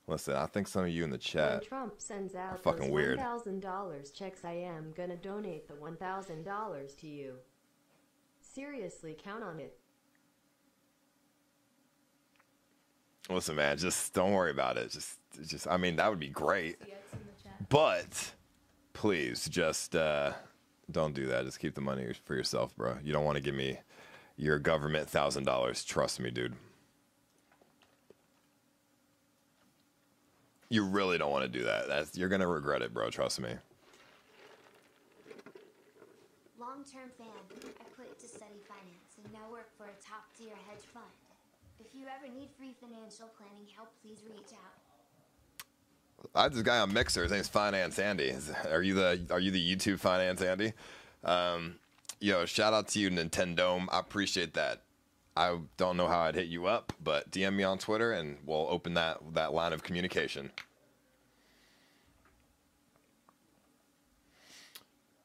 Listen, I think some of you in the chat When Trump sends out fucking those weird. $1,000 checks, I am gonna donate the $1,000 to you. Seriously, count on it. Listen, man, just don't worry about it. Just, I mean, that would be great. But please, just don't do that. Just keep the money for yourself, bro. You don't want to give me your government $1,000. Trust me, dude. You really don't want to do that. You're gonna regret it, bro. Trust me. Long-term fan, I quit to study finance and now work for a top-tier hedge fund. If you ever need free financial planning help, please reach out. I have this guy on Mixer. His name's Finance Andy. Are you the YouTube Finance Andy? Yo, shout out to you, Nintendo. I appreciate that. I don't know how I'd hit you up, but DM me on Twitter and we'll open that line of communication.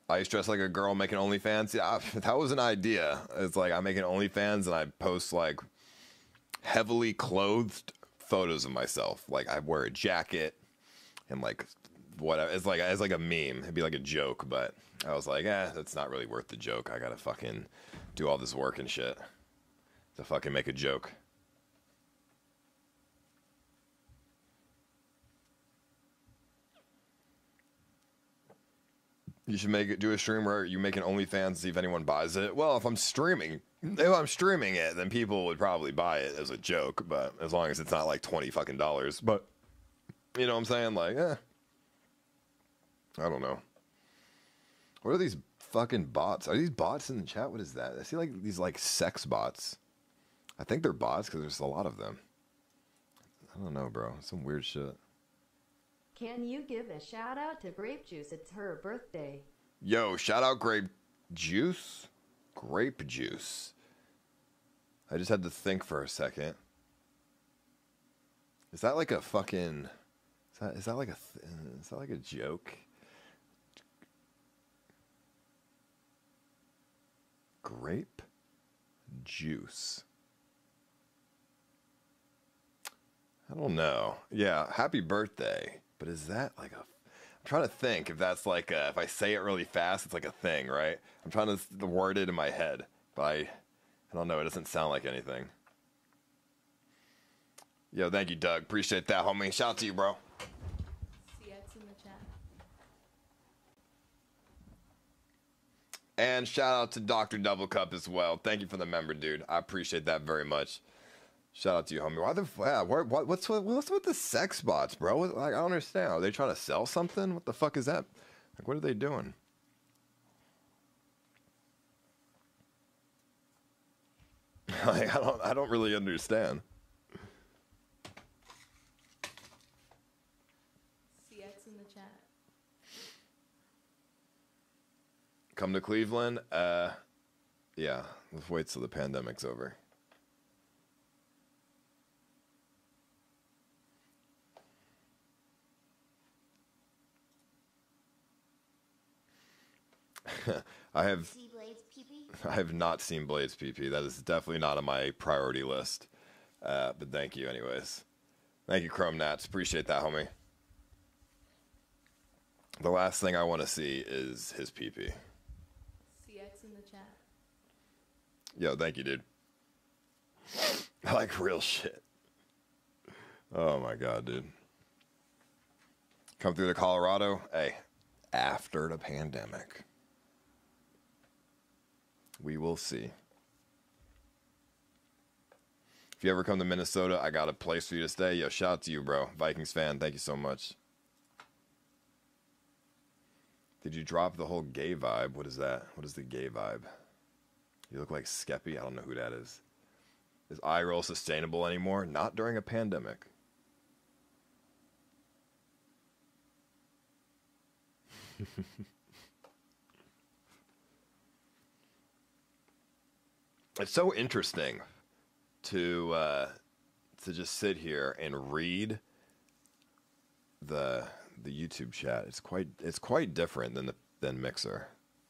I used to dress like a girl making OnlyFans. Yeah, that was an idea. It's like I make an OnlyFans and I post like heavily clothed photos of myself. Like I wear a jacket and like whatever. It's like a meme. It'd be like a joke, but I was like, that's not really worth the joke. I gotta fucking do all this work and shit to fucking make a joke. You should do a stream where you make an OnlyFans and see if anyone buys it. Well, if I'm streaming it, then people would probably buy it as a joke, but as long as it's not like $20 fucking. But you know what I'm saying? Like, I don't know. What are these fucking bots? Are these bots in the chat? What is that? I see like these like sex bots. I think they're bots because there's a lot of them. I don't know, bro. Some weird shit. Can you give a shout out to Grape Juice? It's her birthday. Yo, shout out Grape Juice. Grape Juice. I just had to think for a second. Is that like a fucking? Is that like a joke? Grape Juice. I don't know. Yeah, happy birthday. But is that like a... I'm trying to think if that's like a... If I say it really fast, it's like a thing, right? I'm trying to word it in my head. But I don't know. It doesn't sound like anything. Yo, thank you, Doug. Appreciate that, homie. Shout out to you, bro. CX in the chat. And shout out to Dr. Double Cup as well. Thank you for the member, dude. I appreciate that very much. Shout out to you, homie. Why the what's with the sex bots, bro? Like, I don't understand. Are they trying to sell something? What the fuck is that? Like, what are they doing? Like, I don't really understand. CX in the chat. Come to Cleveland? Yeah. Let's wait till the pandemic's over. I have See Blade's pee-pee? I have not seen Blade's PP. That is definitely not on my priority list. But thank you anyways. Thank you, Chrome Nats. Appreciate that, homie. The last thing I want to see is his PP. CX in the chat. Yo, thank you, dude. Like real shit. Oh my god, dude. Come through to Colorado. Hey, after the pandemic. We will see. If you ever come to Minnesota, I got a place for you to stay. Yo, shout out to you, bro. Vikings fan, thank you so much. Did you drop the whole gay vibe? What is that? What is the gay vibe? You look like Skeppy. I don't know who that is. Is eye roll sustainable anymore? Not during a pandemic. It's so interesting to just sit here and read the YouTube chat. It's quite different than Mixer.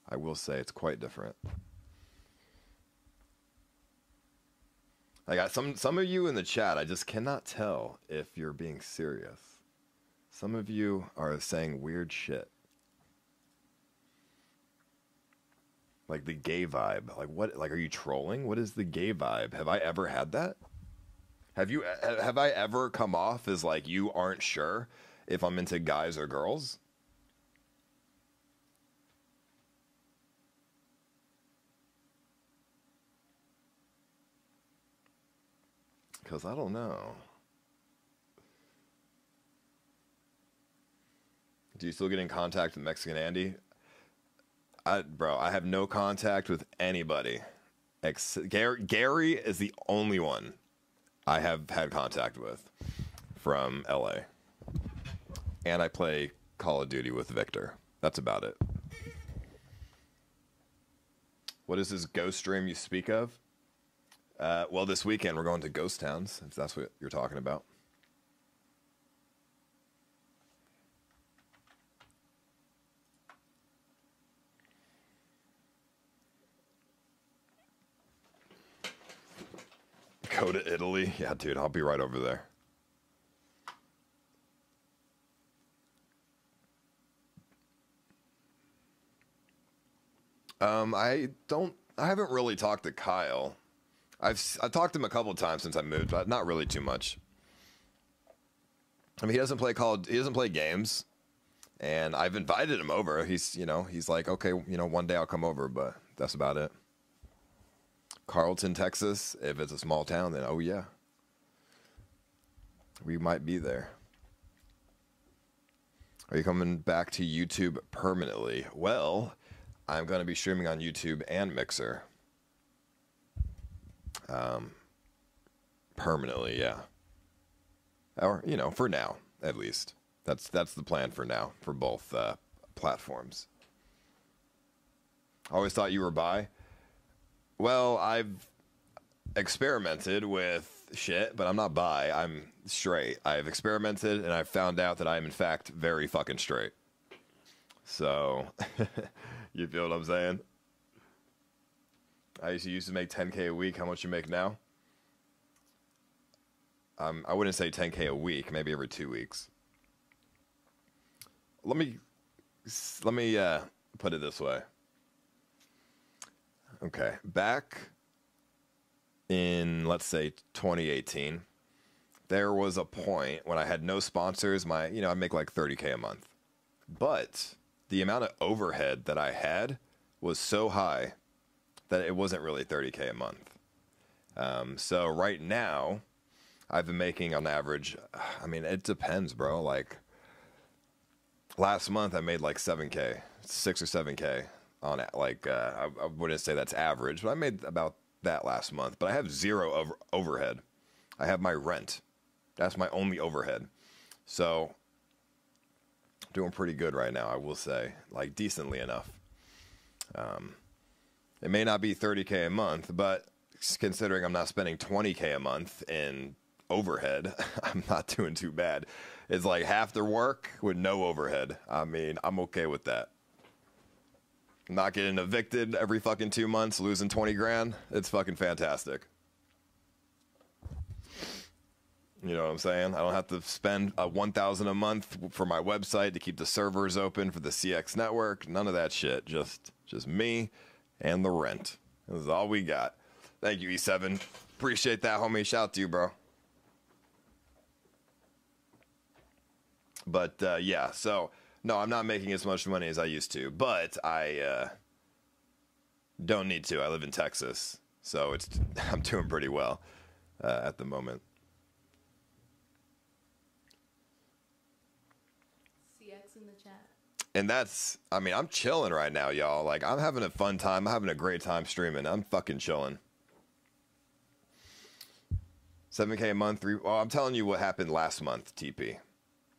I will say it's quite different. I got some of you in the chat. I just cannot tell if you're being serious. Some of you are saying weird shit. Like the gay vibe. Like what? Like, are you trolling? What is the gay vibe? Have I ever had that? Have I ever come off as like you aren't sure if I'm into guys or girls? Because I don't know. Do you still get in contact with Mexican Andy? Bro, I have no contact with anybody. Gary is the only one I have had contact with from LA. And I play Call of Duty with Victor. That's about it. What is this ghost stream you speak of? Well, this weekend we're going to Ghost Towns, if that's what you're talking about. Go to Italy? Yeah, dude, I'll be right over there. I haven't really talked to Kyle. I've talked to him a couple of times since I moved, but not really too much. I mean, he doesn't play games, and I've invited him over. He's like, okay, one day I'll come over, but that's about it. Carlton, Texas, if it's a small town, then oh yeah, we might be there. Are you coming back to YouTube permanently? Well, I'm going to be streaming on YouTube and Mixer. Permanently, yeah. Or, for now, at least. That's the plan for now, for both platforms. I always thought you were bi. Well, I've experimented with shit, but I'm not bi. I'm straight. I've experimented, and I've found out that I'm, in fact, very fucking straight. So, you feel what I'm saying? I used to make $10K a week. How much you make now? I wouldn't say $10K a week. Maybe every 2 weeks. Let me put it this way. Okay, back in, let's say, 2018, there was a point when I had no sponsors. I make like $30K a month, but the amount of overhead that I had was so high that it wasn't really $30K a month. So right now, I've been making on average, I mean, it depends, bro. Like last month, I made like 7K, 6 or 7K. On like I wouldn't say that's average, but I made about that last month. But I have zero overhead. I have my rent. That's my only overhead. So doing pretty good right now, I will say, like decently enough. It may not be $30K a month, but considering I'm not spending $20K a month in overhead, I'm not doing too bad. It's like half the work with no overhead. I mean, I'm okay with that. Not getting evicted every fucking 2 months, losing 20 grand. It's fucking fantastic. You know what I'm saying? I don't have to spend $1,000 a month for my website to keep the servers open for the CX network. None of that shit. Just me and the rent. This is all we got. Thank you, E7. Appreciate that, homie. Shout out to you, bro. But yeah, so no, I'm not making as much money as I used to, but I don't need to. I live in Texas, so I'm doing pretty well at the moment. CX in the chat. And that's, I mean, I'm chilling right now, y'all. Like, I'm having a fun time. I'm having a great time streaming. I'm fucking chilling. 7K a month. Well, I'm telling you what happened last month, TP.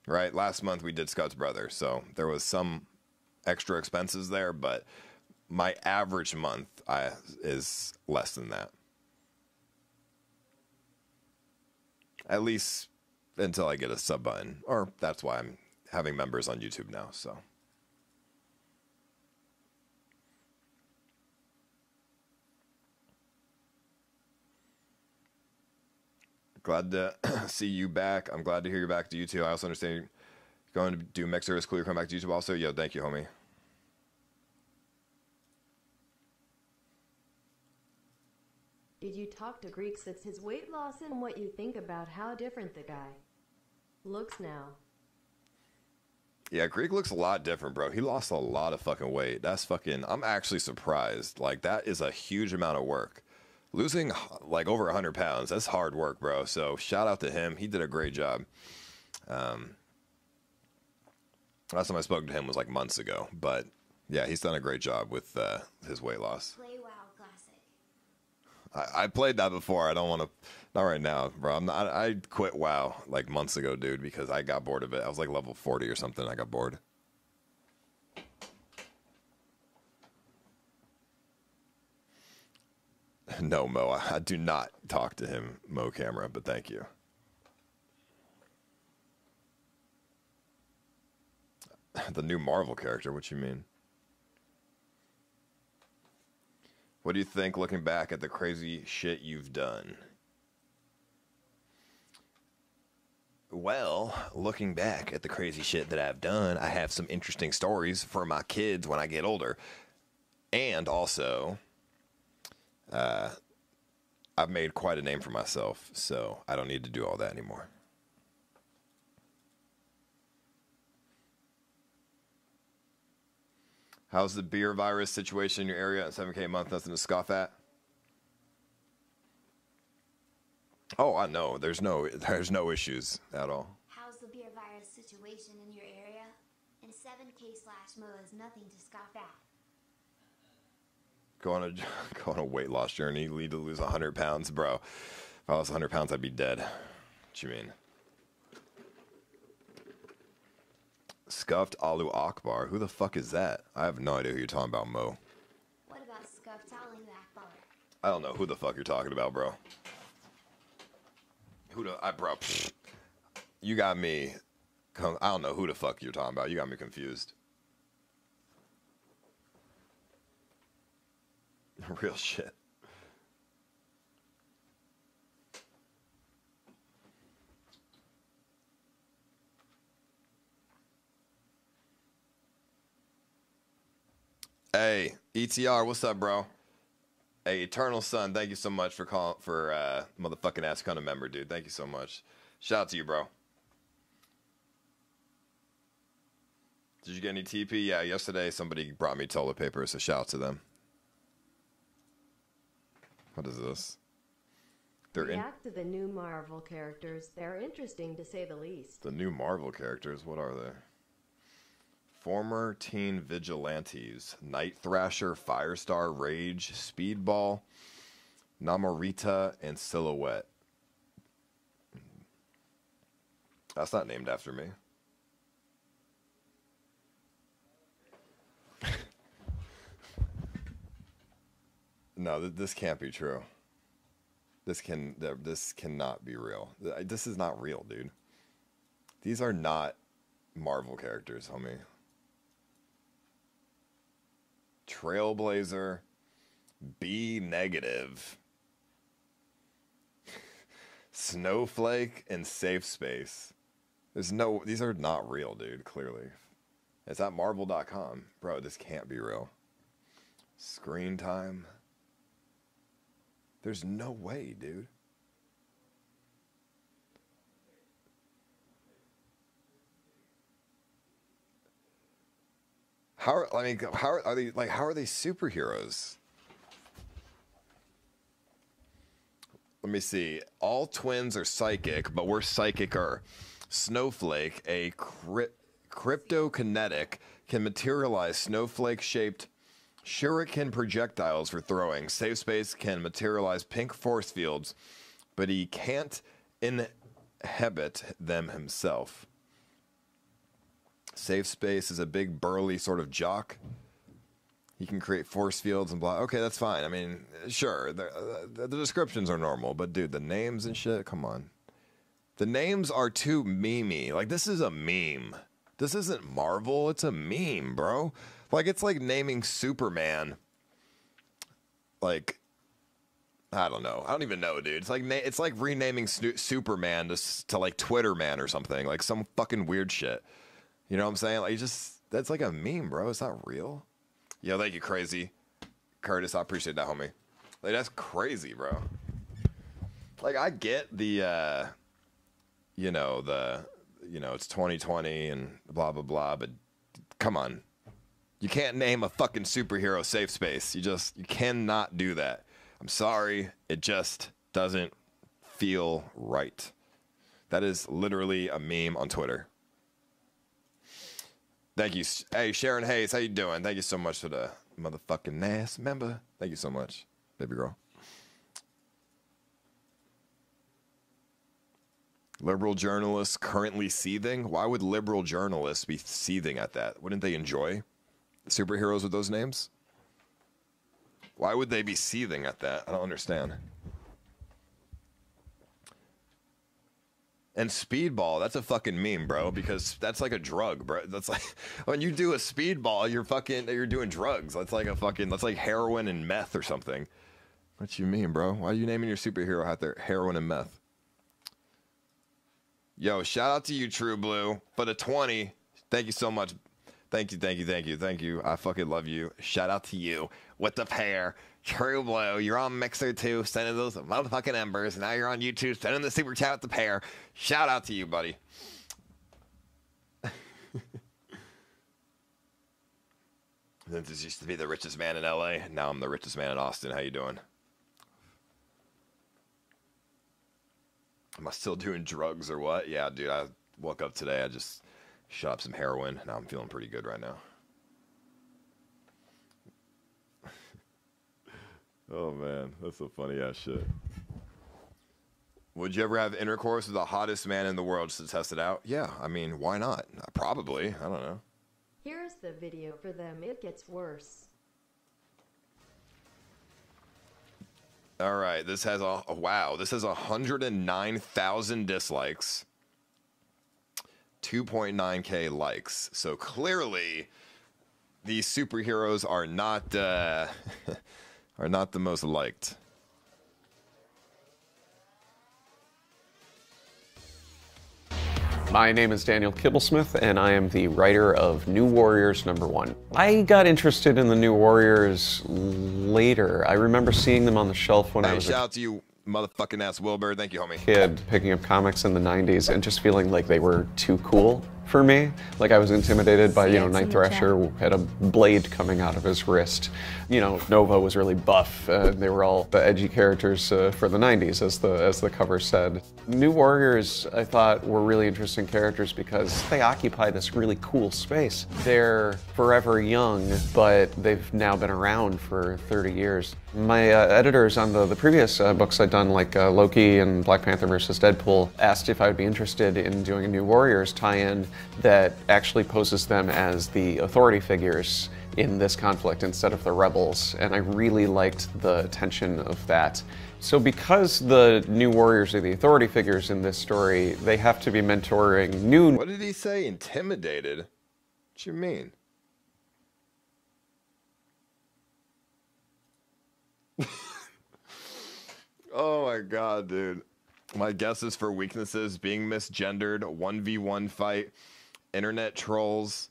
Right? Last month we did Scott's brother, so there was some extra expenses there, but my average month is less than that. At least until I get a sub button. Or that's why I'm having members on YouTube now, so. Glad to see you back. I'm glad to hear you're back to YouTube. I also understand you're going to do Mixer. It's cool you're coming back to YouTube also. Yo, thank you, homie. Did you talk to Greek since his weight loss and what you think about how different the guy looks now? Yeah, Greek looks a lot different, bro. He lost a lot of fucking weight. That's fucking, I'm actually surprised. Like, that is a huge amount of work. Losing like over 100 pounds, that's hard work, bro. So shout out to him. He did a great job. Last time I spoke to him was like months ago, but yeah, he's done a great job with his weight loss. Play WoW Classic. I played that before. I don't want to, not right now, bro. I quit WoW like months ago, dude, because I got bored of it. I was like level 40 or something. I got bored. No, Mo, I do not talk to him, Mo Camera, but thank you. The new Marvel character, what you mean? What do you think looking back at the crazy shit you've done? Well, looking back at the crazy shit that I've done, I have some interesting stories for my kids when I get older. And also, I've made quite a name for myself, so I don't need to do all that anymore. How's the beer virus situation in your area at 7K a month? Nothing to scoff at? Oh, I know. There's no issues at all. How's the beer virus situation in your area? And 7K/Mo is nothing to scoff at. Go on a weight loss journey, lead to lose 100 pounds. Bro, if I lost 100 pounds, I'd be dead. What you mean? Scuffed Alu Akbar. Who the fuck is that? I have no idea who you're talking about, Mo. What about Scuffed Alu Akbar? I don't know who the fuck you're talking about, bro. Bro, you got me. I don't know who the fuck you're talking about. You got me confused. Real shit. Hey, ETR, what's up, bro? Hey, Eternal Sun, thank you so much for motherfucking Ascona member, dude. Thank you so much. Shout out to you, bro. Did you get any TP? Yeah, yesterday somebody brought me toilet paper, so shout out to them. What is this? React to the new Marvel characters. They're interesting to say the least. The new Marvel characters, what are they? Former teen vigilantes. Night Thrasher, Firestar, Rage, Speedball, Namorita, and Silhouette. That's not named after me. No, this can't be true. This cannot be real. This is not real, dude. These are not Marvel characters, homie. Trailblazer, B negative, Snowflake, and Safe Space. There's no, these are not real, dude, clearly. It's at marvel.com. Bro, this can't be real. Screen time. There's no way, dude. How are they superheroes? Let me see. All twins are psychic, but we're psychic or Snowflake, a cryptokinetic, can materialize snowflake-shaped shuriken projectiles for throwing. Safe Space can materialize pink force fields, but he can't inhabit them himself. Safe Space is a big, burly sort of jock. He can create force fields and blah. Okay, that's fine. I mean, sure, the descriptions are normal, but dude, the names and shit, come on. The names are too memey. Like, this is a meme. This isn't Marvel. It's a meme, bro. Like, it's like naming Superman. Like, I don't know. I don't even know, dude. It's like renaming Superman to like Twitter Man or something. Like some fucking weird shit. You know what I'm saying? Like, that's like a meme, bro. It's not real. Yo, thank you, Crazy Curtis. I appreciate that, homie. Like, that's crazy, bro. Like, I get the, it's 2020 and blah, blah, blah, but come on. You can't name a fucking superhero Safe Space. You cannot do that. I'm sorry. It just doesn't feel right. That is literally a meme on Twitter. Thank you. Hey, Sharon Hayes, how you doing? Thank you so much for the motherfucking NAS member. Thank you so much, baby girl. Liberal journalists currently seething? Why would liberal journalists be seething at that? Wouldn't they enjoy superheroes with those names? Why would they be seething at that? I don't understand. And speedball, that's a fucking meme, bro, because that's like a drug, bro. That's like, when you do a speedball, you're doing drugs. That's like heroin and meth or something. What you mean, bro? Why are you naming your superhero out there heroin and meth? Yo, shout out to you, True Blue, for the 20. Thank you so much. Thank you. I fucking love you. Shout out to you with the pair. True Blue, you're on Mixer too, sending those motherfucking embers. Now you're on YouTube, sending the super chat with the pair. Shout out to you, buddy. This used to be the richest man in LA. Now I'm the richest man in Austin. How you doing? Am I still doing drugs or what? Yeah, dude, I woke up today. I just shot up some heroin. Now I'm feeling pretty good right now. Oh, man. That's so funny ass shit. Would you ever have intercourse with the hottest man in the world just to test it out? Yeah, I mean, why not? Probably. I don't know. Here's the video for them. It gets worse. All right, this has this has 109,000 dislikes, 2.9K likes. So clearly, these superheroes are not are not the most liked. My name is Daniel Kibblesmith, and I am the writer of New Warriors #1. I got interested in the New Warriors later. I remember seeing them on the shelf when I was shout out to you, motherfucking ass Wilbur. Thank you, homie. Kid, picking up comics in the 90s and just feeling like they were too cool for me. Like I was intimidated by, Night Thrasher who had a blade coming out of his wrist. Nova was really buff. They were all the edgy characters for the 90s, as the cover said. New Warriors, I thought, were really interesting characters because they occupy this really cool space. They're forever young, but they've now been around for 30 years. My editors on the previous books I'd done, like Loki and Black Panther vs. Deadpool, asked if I would be interested in doing a New Warriors tie-in that actually poses them as the authority figures in this conflict instead of the rebels, and I really liked the tension of that. So because the New Warriors are the authority figures in this story, they have to be mentoring new... What did he say? Intimidated? What you mean? Oh my god, dude. My guesses for weaknesses: being misgendered, 1v1 fight, internet trolls,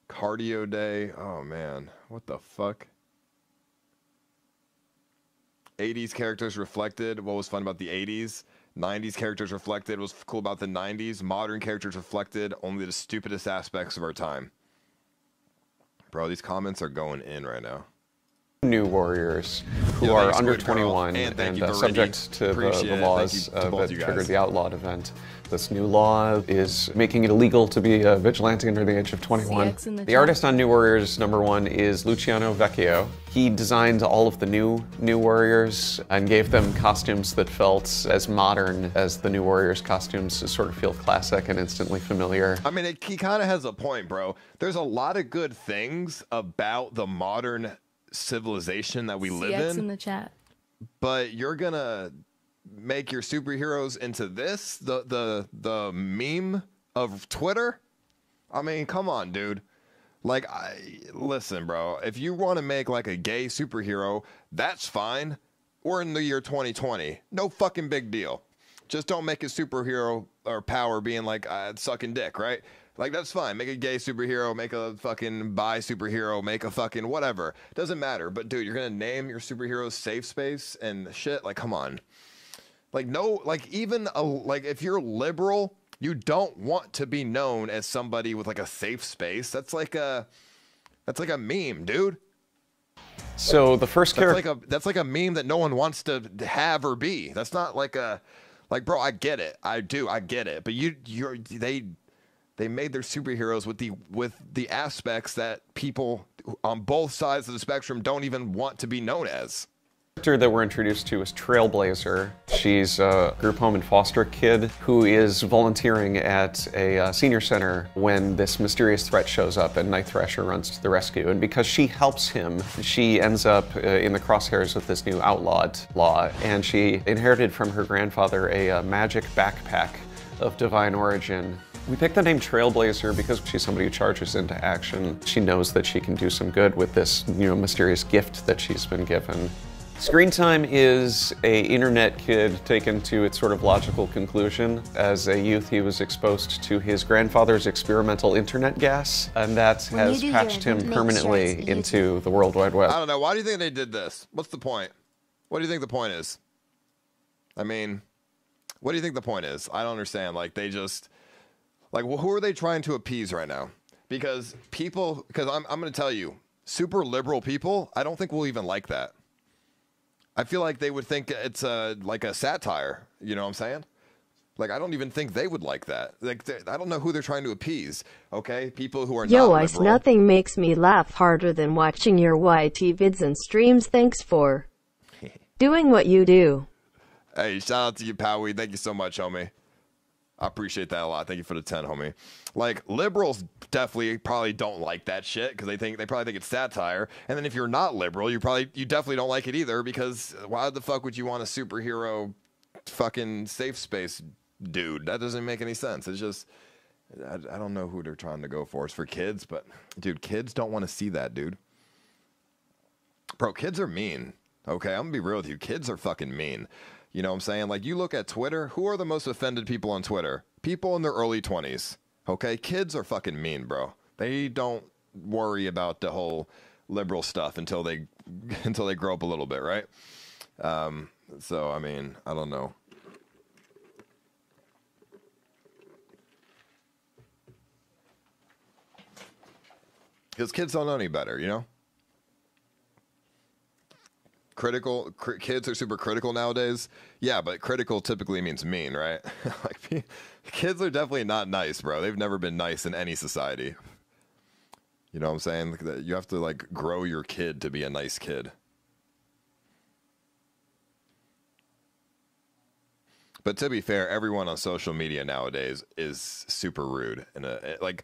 cardio day. Oh man, what the fuck? 80s characters reflected. What was fun about the 80s? 90s characters reflected. What was cool about the 90s? Modern characters reflected only the stupidest aspects of our time. Bro, these comments are going in right now. New warriors who are under 21 and subject to the laws that triggered the outlawed event. This new law is making it illegal to be a vigilante under the age of 21. The artist on New Warriors #1 is Luciano Vecchio. He designed all of the new warriors and gave them costumes that felt as modern as the New Warriors costumes, to sort of feel classic and instantly familiar. I mean, he kind of has a point, bro. There's a lot of good things about the modern civilization that we live in the chat, but you're gonna make your superheroes into this, the meme of Twitter. I mean, come on, dude. Like, listen, bro, if you want to make like a gay superhero, that's fine. We're in the year 2020, no fucking big deal. Just don't make a superhero or power being like sucking dick, right? Like, that's fine. Make a gay superhero, make a fucking bi superhero, make a fucking whatever. Doesn't matter. But, dude, you're going to name your superheroes Safe Space and shit? Like, come on. Like, no, like, even, like, if you're liberal, you don't want to be known as somebody with, like, a safe space. That's like a meme, dude. So, the first character... That's like a meme that no one wants to have or be. That's not like a... Like, bro, I get it. I get it. But they made their superheroes with the aspects that people on both sides of the spectrum don't even want to be known as. The character that we're introduced to is Trailblazer. She's a group home and foster kid who is volunteering at a senior center when this mysterious threat shows up and Night Thrasher runs to the rescue. And because she helps him, she ends up in the crosshairs of this new outlawed law. And she inherited from her grandfather a magic backpack of divine origin. We picked the name Trailblazer because she's somebody who charges into action. She knows that she can do some good with this, mysterious gift that she's been given. Screen time is an internet kid taken to its sort of logical conclusion. As a youth, he was exposed to his grandfather's experimental internet gas, and that has patched him permanently into the World Wide Web. I don't know. Why do you think they did this? What's the point? What do you think the point is? I mean, what do you think the point is? I don't understand. Like, they just... Like, well, who are they trying to appease right now? Because I'm going to tell you, super liberal people, I don't think will even like that. I feel like they would think it's like a satire. You know what I'm saying? Like, I don't even think they would like that. Like, I don't know who they're trying to appease. Okay, people who are not liberal. Ice, nothing makes me laugh harder than watching your YT vids and streams. Thanks for doing what you do. Hey, shout out to you, Powie. Thank you so much, homie. I appreciate that a lot. Thank you for the 10, homie. Like, liberals probably don't like that shit because they probably think it's satire. And then if you're not liberal, you definitely don't like it either, because why the fuck would you want a superhero fucking safe space dude? That doesn't make any sense. It's just, I don't know who they're trying to go for. It's for kids, but dude, kids don't want to see that, dude. Bro, kids are mean. Okay, I'm gonna be real with you. Kids are fucking mean. You know what I'm saying? Like, you look at Twitter, who are the most offended people on Twitter? People in their early 20s. Okay? Kids are fucking mean, bro. They don't worry about the whole liberal stuff until they grow up a little bit, right? So, I mean, I don't know. Because kids don't know any better, you know? Kids are super critical nowadays. Yeah, but critical typically means mean, right? Like, kids are definitely not nice, bro. They've never been nice in any society. You know what I'm saying? You have to, like, grow your kid to be a nice kid. But to be fair, everyone on social media nowadays is super rude. And like,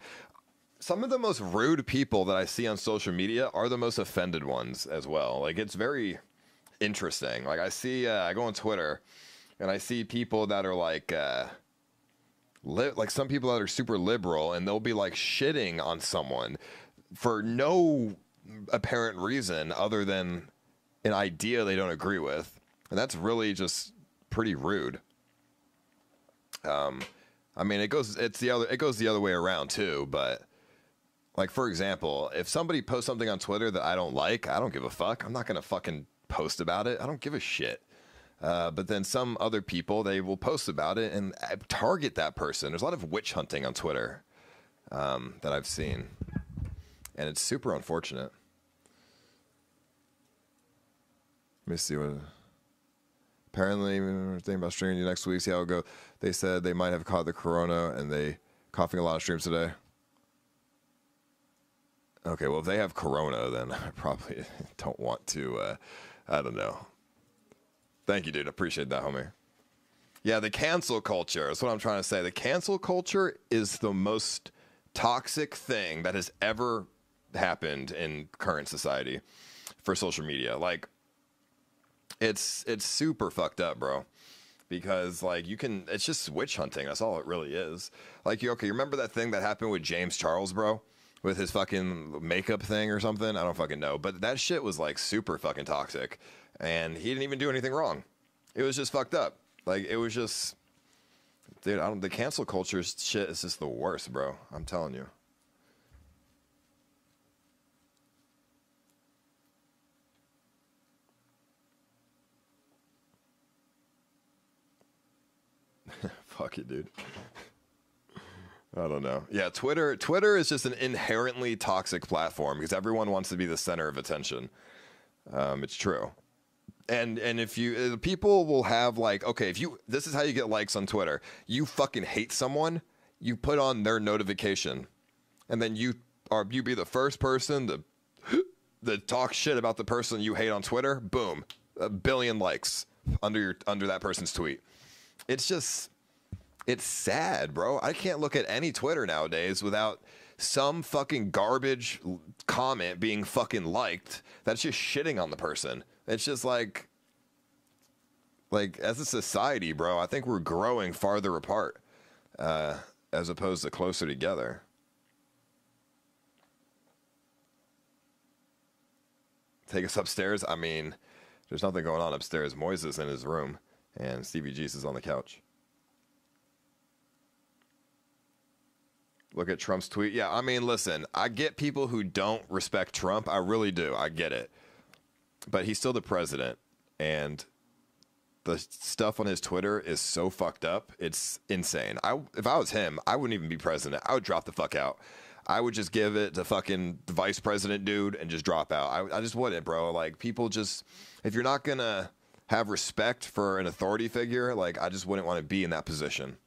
some of the most rude people that I see on social media are the most offended ones as well. Like, it's very interesting. Like, I go on Twitter and I see people that are like some people that are super liberal, and they'll be like shitting on someone for no apparent reason other than an idea they don't agree with, and that's really just pretty rude. I mean, it goes the other way around too, but like, for example, if somebody posts something on Twitter that I don't like, I don't give a fuck. I'm not going to fucking post about it. I don't give a shit. But then some other people, they will post about it and target that person. There's a lot of witch hunting on Twitter that I've seen, and it's super unfortunate. Let me see what... Apparently, we're thinking about streaming you next week, see how it goes. They said they might have caught the corona and they coughing a lot of streams today. Okay, well, if they have corona, then I probably don't want to, I don't know. Thank you, dude. Appreciate that, homie. Yeah, the cancel culture. That's what I'm trying to say. The cancel culture is the most toxic thing that has ever happened in current society for social media. Like, it's super fucked up, bro. Because, like, it's just witch hunting. That's all it really is. Like, you remember that thing that happened with James Charles, bro? With his fucking makeup thing or something? I don't fucking know. But that shit was, like, super fucking toxic. And he didn't even do anything wrong. It was just fucked up. Like, it was just... Dude, the cancel culture shit is just the worst, bro. I'm telling you. Fuck it, dude. I don't know. Yeah, Twitter is just an inherently toxic platform because everyone wants to be the center of attention. It's true. And if people will have, like, okay, this is how you get likes on Twitter. You fucking hate someone, you put on their notification, and then you be the first person to talk shit about the person you hate on Twitter. Boom, 1 billion likes under that person's tweet. It's sad, bro. I can't look at any Twitter nowadays without some fucking garbage comment being fucking liked that's just shitting on the person. It's just like as a society, bro, I think we're growing farther apart as opposed to closer together. Take us upstairs? I mean, there's nothing going on upstairs. Moise is in his room, and Stevie G's is on the couch. Look at Trump's tweet. Yeah, I mean, listen, I get people who don't respect Trump. I really do. I get it. But he's still the president, and the stuff on his Twitter is so fucked up. It's insane. If I was him, I wouldn't even be president. I would drop the fuck out. I would just give it to fucking the vice president dude and just drop out. I just wouldn't, bro. Like, people just, if you're not going to have respect for an authority figure, like, I just wouldn't want to be in that position.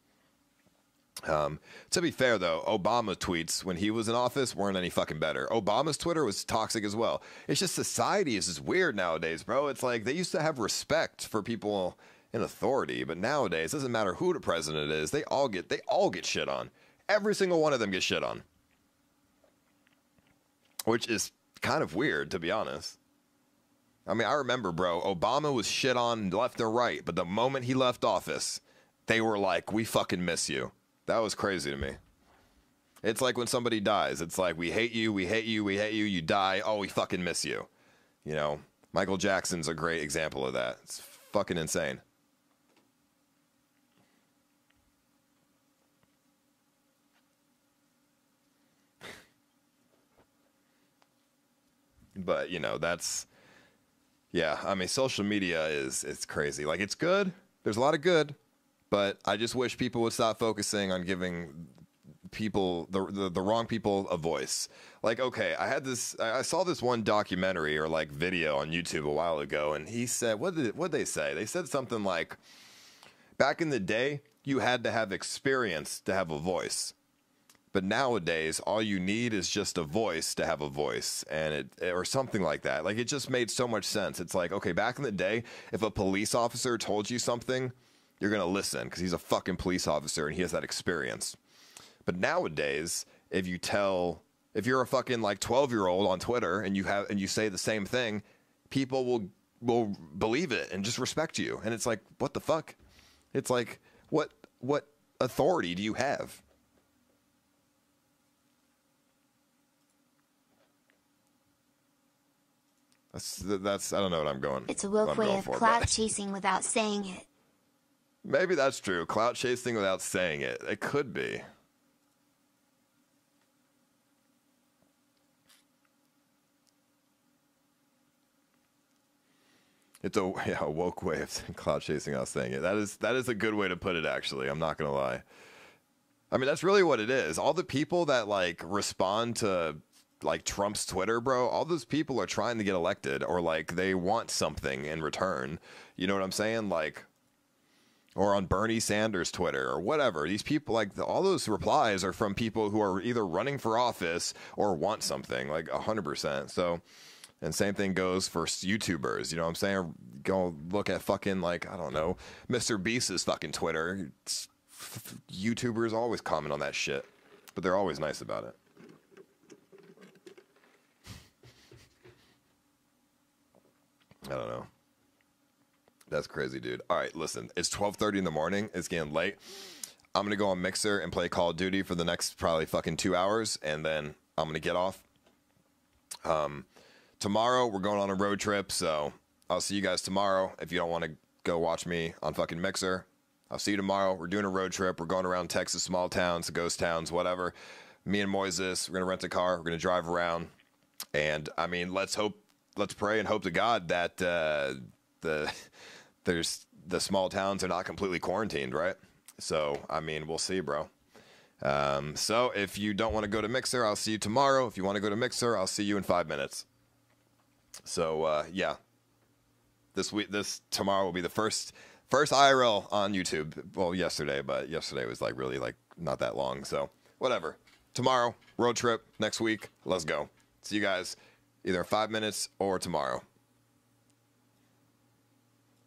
To be fair, though, Obama tweets when he was in office weren't any fucking better. Obama's Twitter was toxic as well. It's just society is just weird nowadays, bro. It's like they used to have respect for people in authority, but nowadays it doesn't matter who the president is. They all get shit on. Every single one of them gets shit on, which is kind of weird, to be honest. I mean, I remember, bro, Obama was shit on left and right, but the moment he left office, they were like, "We fucking miss you." That was crazy to me. It's like when somebody dies. It's like, we hate you, we hate you, we hate you, you die, oh, we fucking miss you. You know, Michael Jackson's a great example of that. It's fucking insane. But, you know, yeah, I mean, social media it's crazy. Like, it's good. There's a lot of good. But I just wish people would stop focusing on giving people, the wrong people, a voice. Like, okay, I saw this one documentary or like video on YouTube a while ago, and he said, what'd they say? They said something like, back in the day, you had to have experience to have a voice. But nowadays, all you need is just a voice to have a voice, and or something like that. Like, it just made so much sense. It's like, okay, back in the day, if a police officer told you something, you're going to listen because he's a fucking police officer and he has that experience. But nowadays, if you're a fucking like 12-year-old on Twitter and you say the same thing, people will believe it and just respect you. And it's like, what the fuck? It's like, what authority do you have? That's I don't know what I'm going. It's a what woke I'm way going of for, clout but chasing without saying it. maybe that's true. Clout chasing without saying it. It could be. It's a woke way of clout chasing without saying it. That is a good way to put it. Actually, I'm not gonna lie. I mean, that's really what it is. All the people that like respond to like Trump's Twitter, bro, all those people are trying to get elected or like they want something in return. You know what I'm saying? Like, or on Bernie Sanders' Twitter or whatever. These people, like, all those replies are from people who are either running for office or want something, like 100%. So, and same thing goes for YouTubers. You know what I'm saying? Go look at fucking, like, I don't know, Mr. Beast's fucking Twitter. YouTubers always comment on that shit, but they're always nice about it. I don't know. That's crazy, dude. All right, listen. It's 12:30 in the morning. It's getting late. I'm going to go on Mixer and play Call of Duty for the next probably fucking 2 hours, and then I'm going to get off. Tomorrow, we're going on a road trip, so I'll see you guys tomorrow. If you don't want to go watch me on fucking Mixer, I'll see you tomorrow. We're doing a road trip. We're going around Texas, small towns, ghost towns, whatever. Me and Moises, we're going to rent a car. We're going to drive around. And, I mean, let's pray and hope to God that there's the small towns are not completely quarantined, right? So, I mean, we'll see, bro. So if you don't want to go to Mixer, I'll see you tomorrow. If you want to go to Mixer, I'll see you in 5 minutes. So, yeah. Tomorrow will be the first IRL on YouTube. Well, yesterday, but yesterday was like really like not that long. So whatever. Tomorrow, road trip, next week. Let's go. See you guys either in 5 minutes or tomorrow.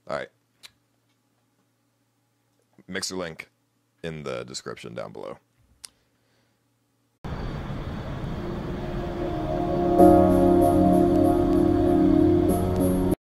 All right. Mixer link in the description down below.